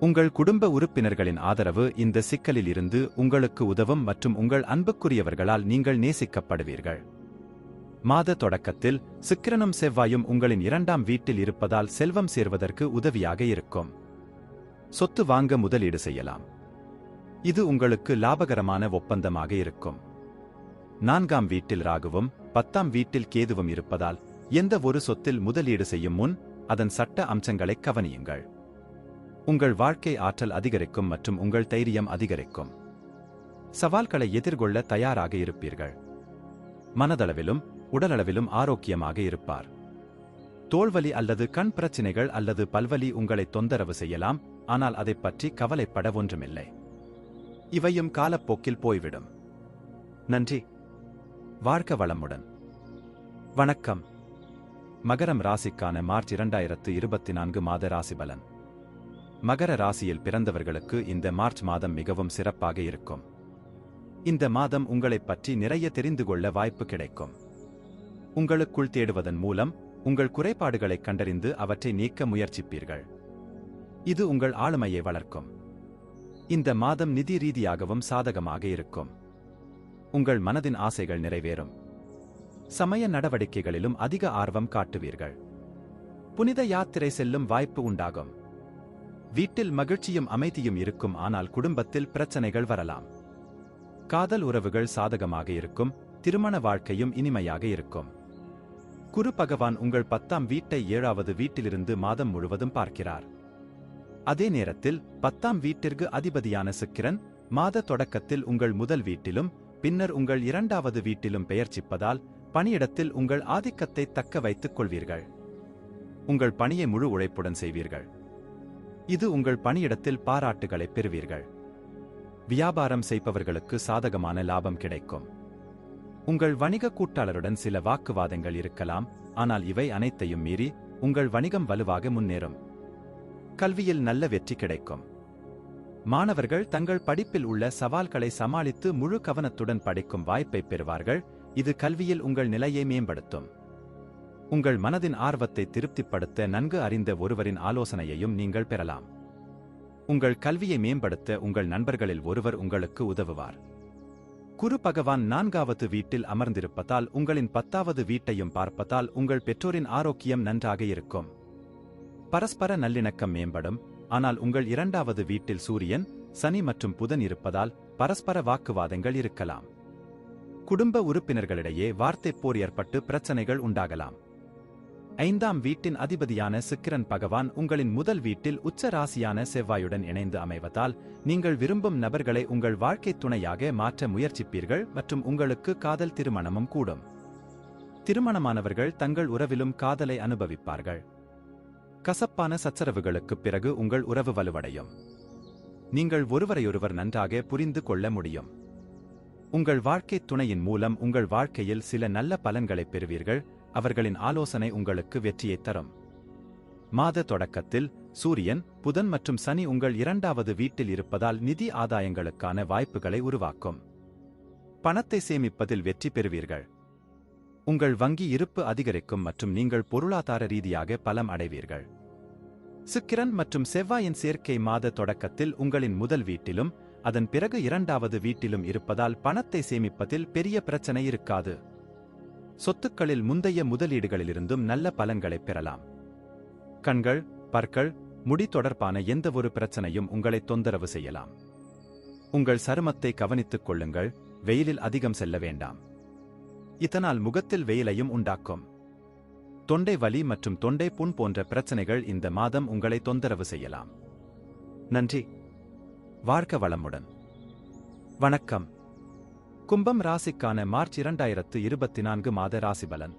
உங்கள் குடும்ப உறுப்பினர்களின் ஆதரவு இந்த சிக்கலில் இருந்து உங்களுக்கு உதவும் மற்றும் உங்கள் அன்புக்குரியவர்களால் நீங்கள் நேசிக்கப்படுவீர்கள். மாத தொடக்கத்தில் சுக்கிரனும் செவ்வாயும் உங்களின் 2ஆம் வீட்டில் இருப்பதால் செல்வம் சேர்வதற்கு உதவியாக இருக்கும். சொத்து வாங்க முதலீடு செய்யலாம். இது உங்களுக்கு லாபகரமான ஒப்பந்தமாக இருக்கும். 4ஆம் வீட்டில் ராகுவும் 10ஆம் வீட்டில் கேதுவும் இருப்பதால் எந்த ஒரு சொத்தில் முதலீடு செய்யும் முன் அதன் சட்ட அம்சங்களை கவனியுங்கள். உங்கள் வாழ்க்கை ஆற்றல் அதிகரிக்கும் மற்றும் உங்கள் தைரியம் அதிகரிக்கும். சவால்களை எதிர்கொள்ள தயாராக இருப்பீர்கள். மனதளவிலும் உடலளவிலும் ஆரோக்கியமாக இருப்பார். தோள்வலி அல்லது கண் பிரச்சினைகள் அல்லது பல்வலி உங்களை தொந்தரவு செய்யலாம், ஆனால் அதைப் பற்றி கவலைப்பட ஒன்றுமில்லை. இவையும் காலப்போக்கில் போய்விடும். நன்றி. வாழ்க வளமுடன். வணக்கம். மகரம் ராசிக்கான மார்ச் 2024 மாத ராசி பலன். மகர ராசியில் பிறந்தவர்களுக்கு இந்த மார்ச் மாதம் மிகவும் சிறப்பாக இருக்கும். இந்த மாதம் உங்களைப் பற்றி நிறைய தெரிந்து கொள்ள வாய்ப்பு கிடைக்கும். உங்களுக்குள் தேடுவதன் மூலம் உங்கள் குறைபாடுகளைக் கண்டறிந்து அவற்றை நீக்க முயற்சிப்பீர்கள். இது உங்கள் ஆளுமையை வளர்க்கும். இந்த மாதம் நிதி ரீதியாகவும் சாதகமாக இருக்கும். உங்கள் மனதின் ஆசைகள் நிறைவேறும். சமய நடவடிக்கைகளிலும் அதிக ஆர்வம் காட்டுவீர்கள். புனித யாத்திரை செல்லும் வாய்ப்பு உண்டாகும். வீட்டில் மகிழ்ச்சியும் அமைதியும் இருக்கும், ஆனால் குடும்பத்தில் பிரச்சனைகள் வரலாம். காதல் உறவுகள் சாதகமாக இருக்கும். திருமண வாழ்க்கையும் இனிமையாக இருக்கும். குரு பகவான் உங்கள் 10ஆம் வீட்டை 7வது வீட்டிலிருந்து மாதம் முழுவதும் பார்க்கிறார். அதே நேரத்தில் 10ஆம் வீட்டிற்கு அதிபதியான சுக்கிரன் மாத தொடக்கத்தில் உங்கள் முதல் வீட்டிலும் பின்னர் உங்கள் 2வது வீட்டிலும் பெயர்ச்சிப்பதால் பணியிடத்தில் உங்கள் ஆதிக்கத்தை தக்க வைத்துக் கொள்வீர்கள். உங்கள் பணியை முழு உழைப்புடன் செய்வீர்கள். இது உங்கள் பணியிடத்தில் பாராட்டுகளை பெறுவீர்கள். வியாபாரம் செய்பவர்களுக்கு சாதகமான லாபம் கிடைக்கும். உங்கள் வணிக கூட்டாளருடன் சில வாக்குவாதங்கள் இருக்கலாம், ஆனால் இவை அனைத்தையும் மீறி உங்கள் வணிகம் வலுவாக முன்னேறும். கல்வியில் நல்ல வெற்றி கிடைக்கும். மாணவர்கள் தங்கள் படிப்பில் உள்ள சவால்களை சமாளித்து முழு கவனத்துடன் படிக்கும் வாய்ப்பை பெறுவார்கள். இது கல்வியில் உங்கள் நிலையை மேம்படுத்தும். உங்கள் மனதின் ஆர்வத்தை திருப்திப்படுத்த நன்கு அறிந்த ஒருவரின் ஆலோசனையையும் நீங்கள் பெறலாம். உங்கள் கல்வியை மேம்படுத்த உங்கள் நண்பர்களில் ஒருவர் உங்களுக்கு உதவுவார். குரு பகவான் 4வது வீட்டில் அமர்ந்திருப்பதால் உங்களின் 10வது வீட்டையும் பார்ப்பதால் உங்கள் பெற்றோரின் ஆரோக்கியம் நன்றாக இருக்கும். பரஸ்பர நல்லிணக்கம் மேம்படும், ஆனால் உங்கள் 2வது வீட்டில் சூரியன், சனி மற்றும் புதன் இருப்பதால் பரஸ்பர வாக்குவாதங்கள் இருக்கலாம். குடும்ப உறுப்பினர்களிடையே வார்த்தைப் போர் ஏற்பட்டு பிரச்சனைகள் உண்டாகலாம். 5ஆம் வீட்டின் அதிபதியான சுக்கிரன் பகவான் உங்களின் முதல் வீட்டில் உச்ச ராசியான செவ்வாயுடன் இணைந்து அமைவதால் நீங்கள் விரும்பும் நபர்களை உங்கள் வாழ்க்கை துணையாக மாற்ற முயற்சிப்பீர்கள் மற்றும் உங்களுக்கு காதல் திருமணமும் கூடும். திருமணமானவர்கள் தங்கள் உறவிலும் காதலை அனுபவிப்பார்கள். கசப்பான சச்சரவுகளுக்குப் பிறகு உங்கள் உறவு வலுவடையும். நீங்கள் ஒருவரையொருவர் நன்றாக புரிந்து கொள்ள முடியும். உங்கள் வாழ்க்கை துணையின் மூலம் உங்கள் வாழ்க்கையில் சில நல்ல பலன்களைப் பெறுவீர்கள். அவர்களின் ஆலோசனை உங்களுக்கு வெற்றியைத் தரும். மாத தொடக்கத்தில் சூரியன், புதன் மற்றும் சனி உங்கள் 2வது வீட்டில் இருப்பதால் நிதி ஆதாயங்களுக்கான வாய்ப்புகளை உருவாக்கும். பணத்தை சேமிப்பதில் வெற்றி பெறுவீர்கள். உங்கள் வங்கி இருப்பு அதிகரிக்கும் மற்றும் நீங்கள் பொருளாதார ரீதியாக பலம் அடைவீர்கள். சுக்கிரன் மற்றும் செவ்வாயின் சேர்க்கை மாத தொடக்கத்தில் உங்களின் முதல் வீட்டிலும் அதன் பிறகு இரண்டாவது வீட்டிலும் இருப்பதால் பணத்தை சேமிப்பதில் பெரிய பிரச்சனை இருக்காது. சொத்துக்களில் முந்தைய முதலீடுகளிலிருந்தும் நல்ல பலன்களைப் பெறலாம். கண்கள், பற்கள், முடி தொடர்பான எந்தவொரு பிரச்சனையும் உங்களை தொந்தரவு செய்யலாம். உங்கள் சருமத்தை கவனித்துக் கொள்ளுங்கள், வெயிலில் அதிகம் செல்ல வேண்டாம். இதனால் முகத்தில் வெயிலையும் உண்டாக்கும். தொண்டை வலி மற்றும் தொண்டை புண் போன்ற பிரச்சனைகள் இந்த மாதம் உங்களை தொந்தரவு செய்யலாம். நன்றி. வாழ்க வளமுடன். வணக்கம். கும்பம் ராசிக்கான மார்ச் 2024 மாத ராசிபலன்.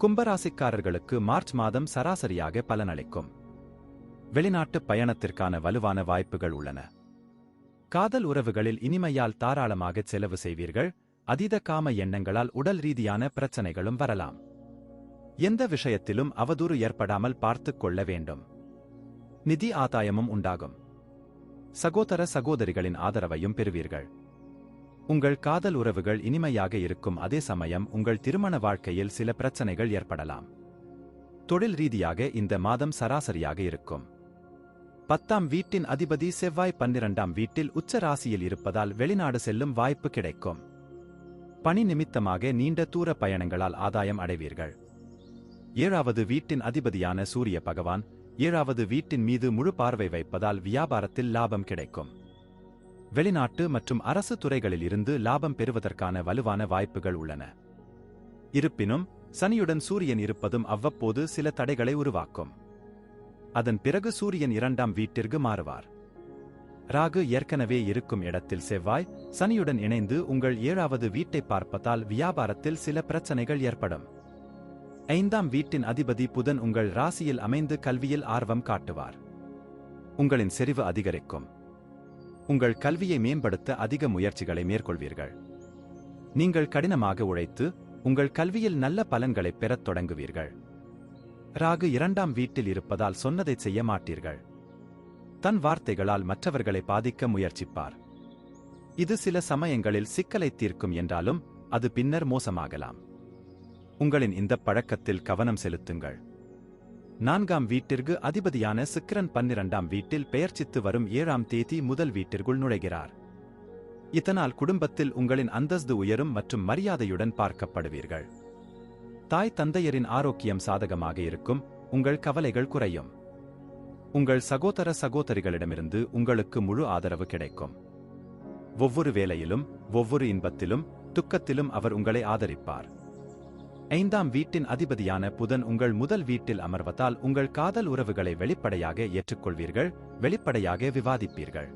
கும்பராசிக்காரர்களுக்கு மார்ச் மாதம் சராசரியாக பலனளிக்கும். வெளிநாட்டு பயணத்திற்கான வலுவான வாய்ப்புகள் உள்ளன. காதல் உறவுகளில் இனிமையால் தாராளமாக செலவு செய்வீர்கள். அதீத காம எண்ணங்களால் உடல் ரீதியான பிரச்சனைகளும் வரலாம். எந்த விஷயத்திலும் அவதூறு ஏற்படாமல் பார்த்துக் கொள்ள வேண்டும். நிதி ஆதாயமும் உண்டாகும். சகோதர சகோதரிகளின் ஆதரவையும் பெறுவீர்கள். உங்கள் காதல் உறவுகள் இனிமையாக இருக்கும் அதே சமயம் உங்கள் திருமண வாழ்க்கையில் சில பிரச்சனைகள் ஏற்படலாம். தொழில் ரீதியாக இந்த மாதம் சராசரியாக இருக்கும். 10ஆம் வீட்டின் அதிபதி செவ்வாய் 12ஆம் வீட்டில் உச்ச ராசியில் இருப்பதால் வெளிநாடு செல்லும் வாய்ப்பு கிடைக்கும். பணி நிமித்தமாக நீண்ட தூர பயணங்களால் ஆதாயம் அடைவீர்கள். 7வது வீட்டின் அதிபதியான சூரிய பகவான் 7வது வீட்டின் மீது முழு பார்வை வைப்பதால் வியாபாரத்தில் லாபம் கிடைக்கும். வெளிநாட்டு மற்றும் அரசு துறைகளில் இருந்து லாபம் பெறுவதற்கான வலுவான வாய்ப்புகள் உள்ளன. இருப்பினும் சனியுடன் சூரியன் இருப்பதும் அவ்வப்போது சில தடைகளை உருவாக்கும். அதன் பிறகு சூரியன் 2ஆம் வீட்டிற்கு மாறுவார். ராகு ஏற்கனவே இருக்கும் இடத்தில் செவ்வாய் சனியுடன் இணைந்து உங்கள் 7வது வீட்டை பார்ப்பதால் வியாபாரத்தில் சில பிரச்சனைகள் ஏற்படும். 5ஆம் வீட்டின் அதிபதி புதன் உங்கள் ராசியில் அமைந்து கல்வியில் ஆர்வம் காட்டுவார். உங்களின் செறிவு அதிகரிக்கும். உங்கள் கல்வியை மேம்படுத்த அதிக முயற்சிகளை மேற்கொள்வீர்கள். நீங்கள் கடினமாக உழைத்து உங்கள் கல்வியில் நல்ல பலன்களைப் பெறத் தொடங்குவீர்கள். ராகு 2ஆம் வீட்டில் இருப்பதால் சொன்னதை செய்ய மாட்டீர்கள். தன் வார்த்தைகளால் மற்றவர்களை பாதிக்க முயற்சிப்பார். இது சில சமயங்களில் சிக்கலை தீர்க்கும் என்றாலும் அது பின்னர் மோசமாகலாம். உங்களின் இந்த பழக்கத்தில் கவனம் செலுத்துங்கள். 4ஆம் வீட்டிற்கு அதிபதியான சுக்கிரன் 12ஆம் வீட்டில் பெயர்ச்சித்து வரும் 7ஆம் தேதி முதல் வீட்டிற்குள் நுழைகிறார். இதனால் குடும்பத்தில் உங்களின் அந்தஸ்து உயரும் மற்றும் மரியாதையுடன் பார்க்கப்படுவீர்கள். தாய் தந்தையரின் ஆரோக்கியம் சாதகமாக இருக்கும். உங்கள் கவலைகள் குறையும். உங்கள் சகோதர சகோதரிகளிடமிருந்து உங்களுக்கு முழு ஆதரவு கிடைக்கும். ஒவ்வொரு வேலையிலும் ஒவ்வொரு இன்பத்திலும் துக்கத்திலும் அவர் உங்களை ஆதரிப்பார். 5ஆம் வீட்டின் அதிபதியான புதன் உங்கள் முதல் வீட்டில் அமர்வதால் உங்கள் காதல் உறவுகளை வெளிப்படையாக ஏற்றுக்கொள்வீர்கள், வெளிப்படையாக விவாதிப்பீர்கள்.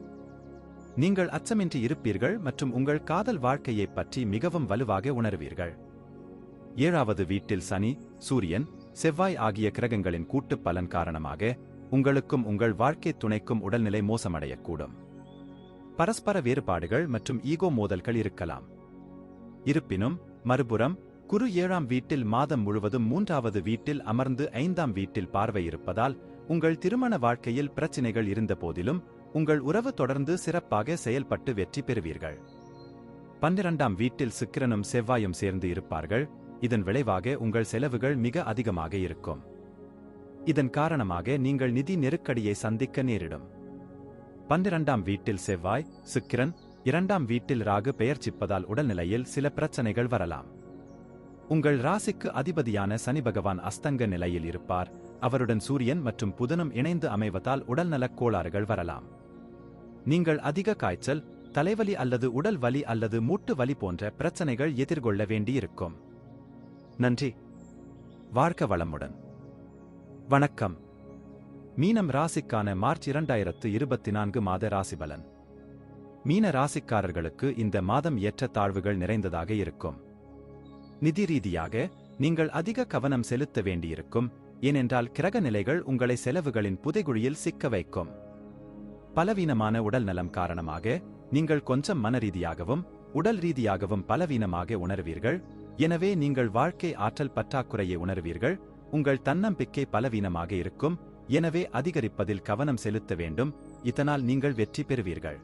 நீங்கள் அச்சமின்றி இருப்பீர்கள் மற்றும் உங்கள் காதல் வாழ்க்கையைப் பற்றி மிகவும் வலுவாக உணர்வீர்கள். 7வது வீட்டில் சனி, சூரியன், செவ்வாய் ஆகிய கிரகங்களின் கூட்டுப் பலன் காரணமாக உங்களுக்கும் உங்கள் வாழ்க்கை துணைக்கும் உடல்நிலை மோசமடையக்கூடும். பரஸ்பர வேறுபாடுகள் மற்றும் ஈகோ மோதல்கள் இருக்கலாம். இருப்பினும் மறுபுறம் குரு 7ஆம் வீட்டில் மாதம் முழுவதும் 3வது வீட்டில் அமர்ந்து 5ஆம் வீட்டில் பார்வை இருப்பதால் உங்கள் திருமண வாழ்க்கையில் பிரச்சினைகள் இருந்த போதிலும் உங்கள் உறவு தொடர்ந்து சிறப்பாக செயல்பட்டு வெற்றி பெறுவீர்கள். 12ஆம் வீட்டில் சுக்கிரனும் செவ்வாயும் சேர்ந்து இருப்பார்கள். இதன் விளைவாக உங்கள் செலவுகள் மிக அதிகமாக இருக்கும். இதன் காரணமாக நீங்கள் நிதி நெருக்கடியை சந்திக்க நேரிடும். 12ஆம் வீட்டில் செவ்வாய், சுக்கிரன், 2ஆம் வீட்டில் ராகு பெயர்ச்சிப்பதால் உடல்நிலையில் சில பிரச்சனைகள் வரலாம். உங்கள் ராசிக்கு அதிபதியான சனி பகவான் அஸ்தங்க நிலையில் இருப்பார். அவருடன் சூரியன் மற்றும் புதனும் இணைந்து அமைவதால் உடல்நலக் கோளாறுகள் வரலாம். நீங்கள் அதிக காய்ச்சல், தலைவலி அல்லது உடல் வலி அல்லது மூட்டு வலி போன்ற பிரச்சனைகள் எதிர்கொள்ள வேண்டியிருக்கும். நன்றி. வாழ்க வளமுடன். வணக்கம். மீனம் ராசிக்கான மார்ச் 2024 மாத ராசிபலன். மீன ராசிக்காரர்களுக்கு இந்த மாதம் ஏற்ற தாழ்வுகள் நிறைந்ததாக இருக்கும். நிதி ரீதியாக நீங்கள் அதிக கவனம் செலுத்த வேண்டியிருக்கும். ஏனென்றால் கிரக நிலைகள் உங்களை செலவுகளின் புதைகுழியில் சிக்க வைக்கும். பலவீனமான உடல் நலம் காரணமாக நீங்கள் கொஞ்சம் மன ரீதியாகவும் உடல் ரீதியாகவும் பலவீனமாக உணர்வீர்கள். எனவே நீங்கள் வாழ்க்கை ஆற்றல் பற்றாக்குறையை உணர்வீர்கள். உங்கள் தன்னம்பிக்கை பலவீனமாக இருக்கும். எனவே அதிகரிப்பதில் கவனம் செலுத்த வேண்டும். இதனால் நீங்கள் வெற்றி பெறுவீர்கள்.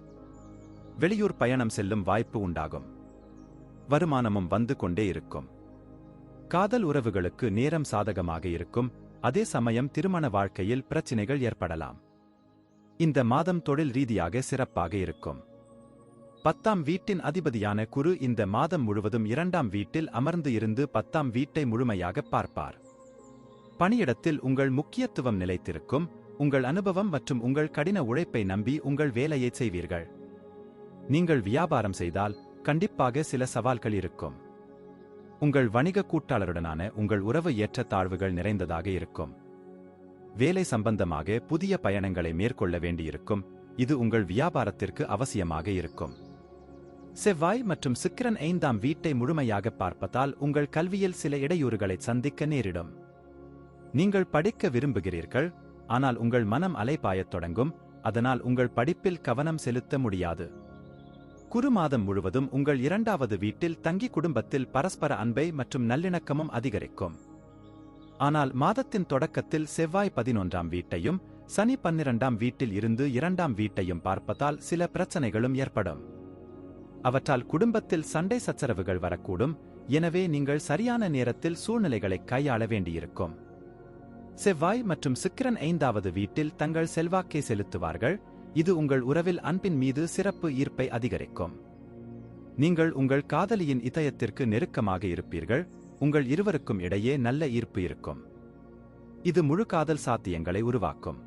வெளியூர் பயணம் செல்லும் வாய்ப்பு உண்டாகும். வருமானமும் வந்து கொண்டே இருக்கும். காதல் உறவுகளுக்கு நேரம் சாதகமாக இருக்கும், அதே சமயம் திருமண வாழ்க்கையில் பிரச்சினைகள் ஏற்படலாம். இந்த மாதம் தொழில் ரீதியாக சிறப்பாக இருக்கும். 10ஆம் வீட்டின் அதிபதியான குரு இந்த மாதம் முழுவதும் 2ஆம் வீட்டில் அமர்ந்து இருந்து 10ஆம் வீட்டை முழுமையாக பார்ப்பார். பணியிடத்தில் உங்கள் முக்கியத்துவம் நிலைத்திருக்கும், உங்கள் அனுபவம் மற்றும் உங்கள் கடின உழைப்பை நம்பி உங்கள் வேலையை செய்வீர்கள். நீங்கள் வியாபாரம் செய்தால் கண்டிப்பாக சில சவால்கள் இருக்கும். உங்கள் வணிக கூட்டாளருடனான உங்கள் உறவு ஏற்றத்தாழ்வுகள் நிறைந்ததாக இருக்கும். வேலை சம்பந்தமாக புதிய பயணங்களை மேற்கொள்ள வேண்டியிருக்கும், இது உங்கள் வியாபாரத்திற்கு அவசியமாக இருக்கும். செவ்வாய் மற்றும் சுக்கிரன் 5ஆம் வீட்டை முழுமையாக பார்ப்பதால் உங்கள் கல்வியில் சில இடையூறுகளை சந்திக்க நேரிடும். நீங்கள் படிக்க விரும்புகிறீர்கள், ஆனால் உங்கள் மனம் அலைபாயத் தொடங்கும், அதனால் உங்கள் படிப்பில் கவனம் செலுத்த முடியாது. குரு மாதம் முழுவதும் உங்கள் 2வது வீட்டில் தங்கி குடும்பத்தில் பரஸ்பர அன்பை மற்றும் நல்லிணக்கமும் அதிகரிக்கும். ஆனால் மாதத்தின் தொடக்கத்தில் செவ்வாய் 11ஆம் வீட்டையும் சனி 12ஆம் வீட்டில் இருந்து 2ஆம் வீட்டையும் பார்ப்பதால் சில பிரச்சனைகளும் ஏற்படும். அவற்றால் குடும்பத்தில் சண்டை சச்சரவுகள் வரக்கூடும், எனவே நீங்கள் சரியான நேரத்தில் சூழ்நிலைகளை கையாள வேண்டியிருக்கும். செவ்வாய் மற்றும் சுக்கிரன் 5வது வீட்டில் தங்கள் செல்வாக்கை செலுத்துவார்கள், இது உங்கள் உறவில் அன்பின் மீது சிறப்பு ஈர்ப்பை அதிகரிக்கும். நீங்கள் உங்கள் காதலியின் இதயத்திற்கு நெருக்கமாக இருப்பீர்கள், உங்கள் இருவருக்கும் இடையே நல்ல ஈர்ப்பு இருக்கும். இது முழு காதல் சாத்தியங்களை உருவாக்கும்.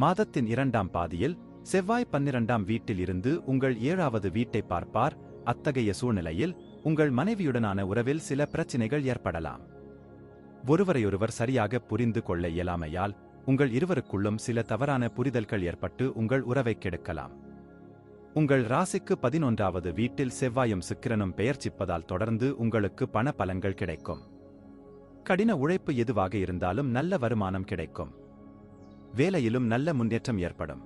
மாதத்தின் 2ஆம் பாதியில் செவ்வாய் 12ஆம் வீட்டில் இருந்து உங்கள் 7வது வீட்டை பார்ப்பார். அத்தகைய சூழ்நிலையில் உங்கள் மனைவியுடனான உறவில் சில பிரச்சினைகள் ஏற்படலாம். ஒருவரையொருவர் சரியாக புரிந்து கொள்ள இயலாமையால் உங்கள் இருவருக்குள்ளும் சில தவறான புரிதல்கள் ஏற்பட்டு உங்கள் உறவை கெடுக்கலாம். உங்கள் ராசிக்கு 11வது வீட்டில் செவ்வாயும் சுக்கிரனும் பெயர்ச்சிப்பதால் தொடர்ந்து உங்களுக்கு பண பலன்கள் கிடைக்கும். கடின உழைப்பு எதுவாக இருந்தாலும் நல்ல வருமானம் கிடைக்கும். வேலையிலும் நல்ல முன்னேற்றம் ஏற்படும்.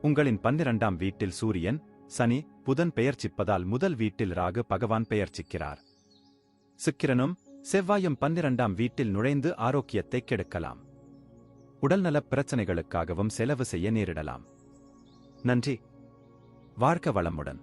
உங்களின் 12ஆம் வீட்டில் சூரியன், சனி, புதன் பெயர்ச்சிப்பதால் முதல் வீட்டில் ராகு பகவான் பெயர்ச்சிக்கிறார். சுக்கிரனும் செவ்வாயும் 12ஆம் வீட்டில் நுழைந்து ஆரோக்கியத்தை கெடுக்கலாம். உடல்நலப் பிரச்சனைகளுக்காகவும் செலவு செய்ய நேரிடலாம். நன்றி. வாழ்க வளமுடன்.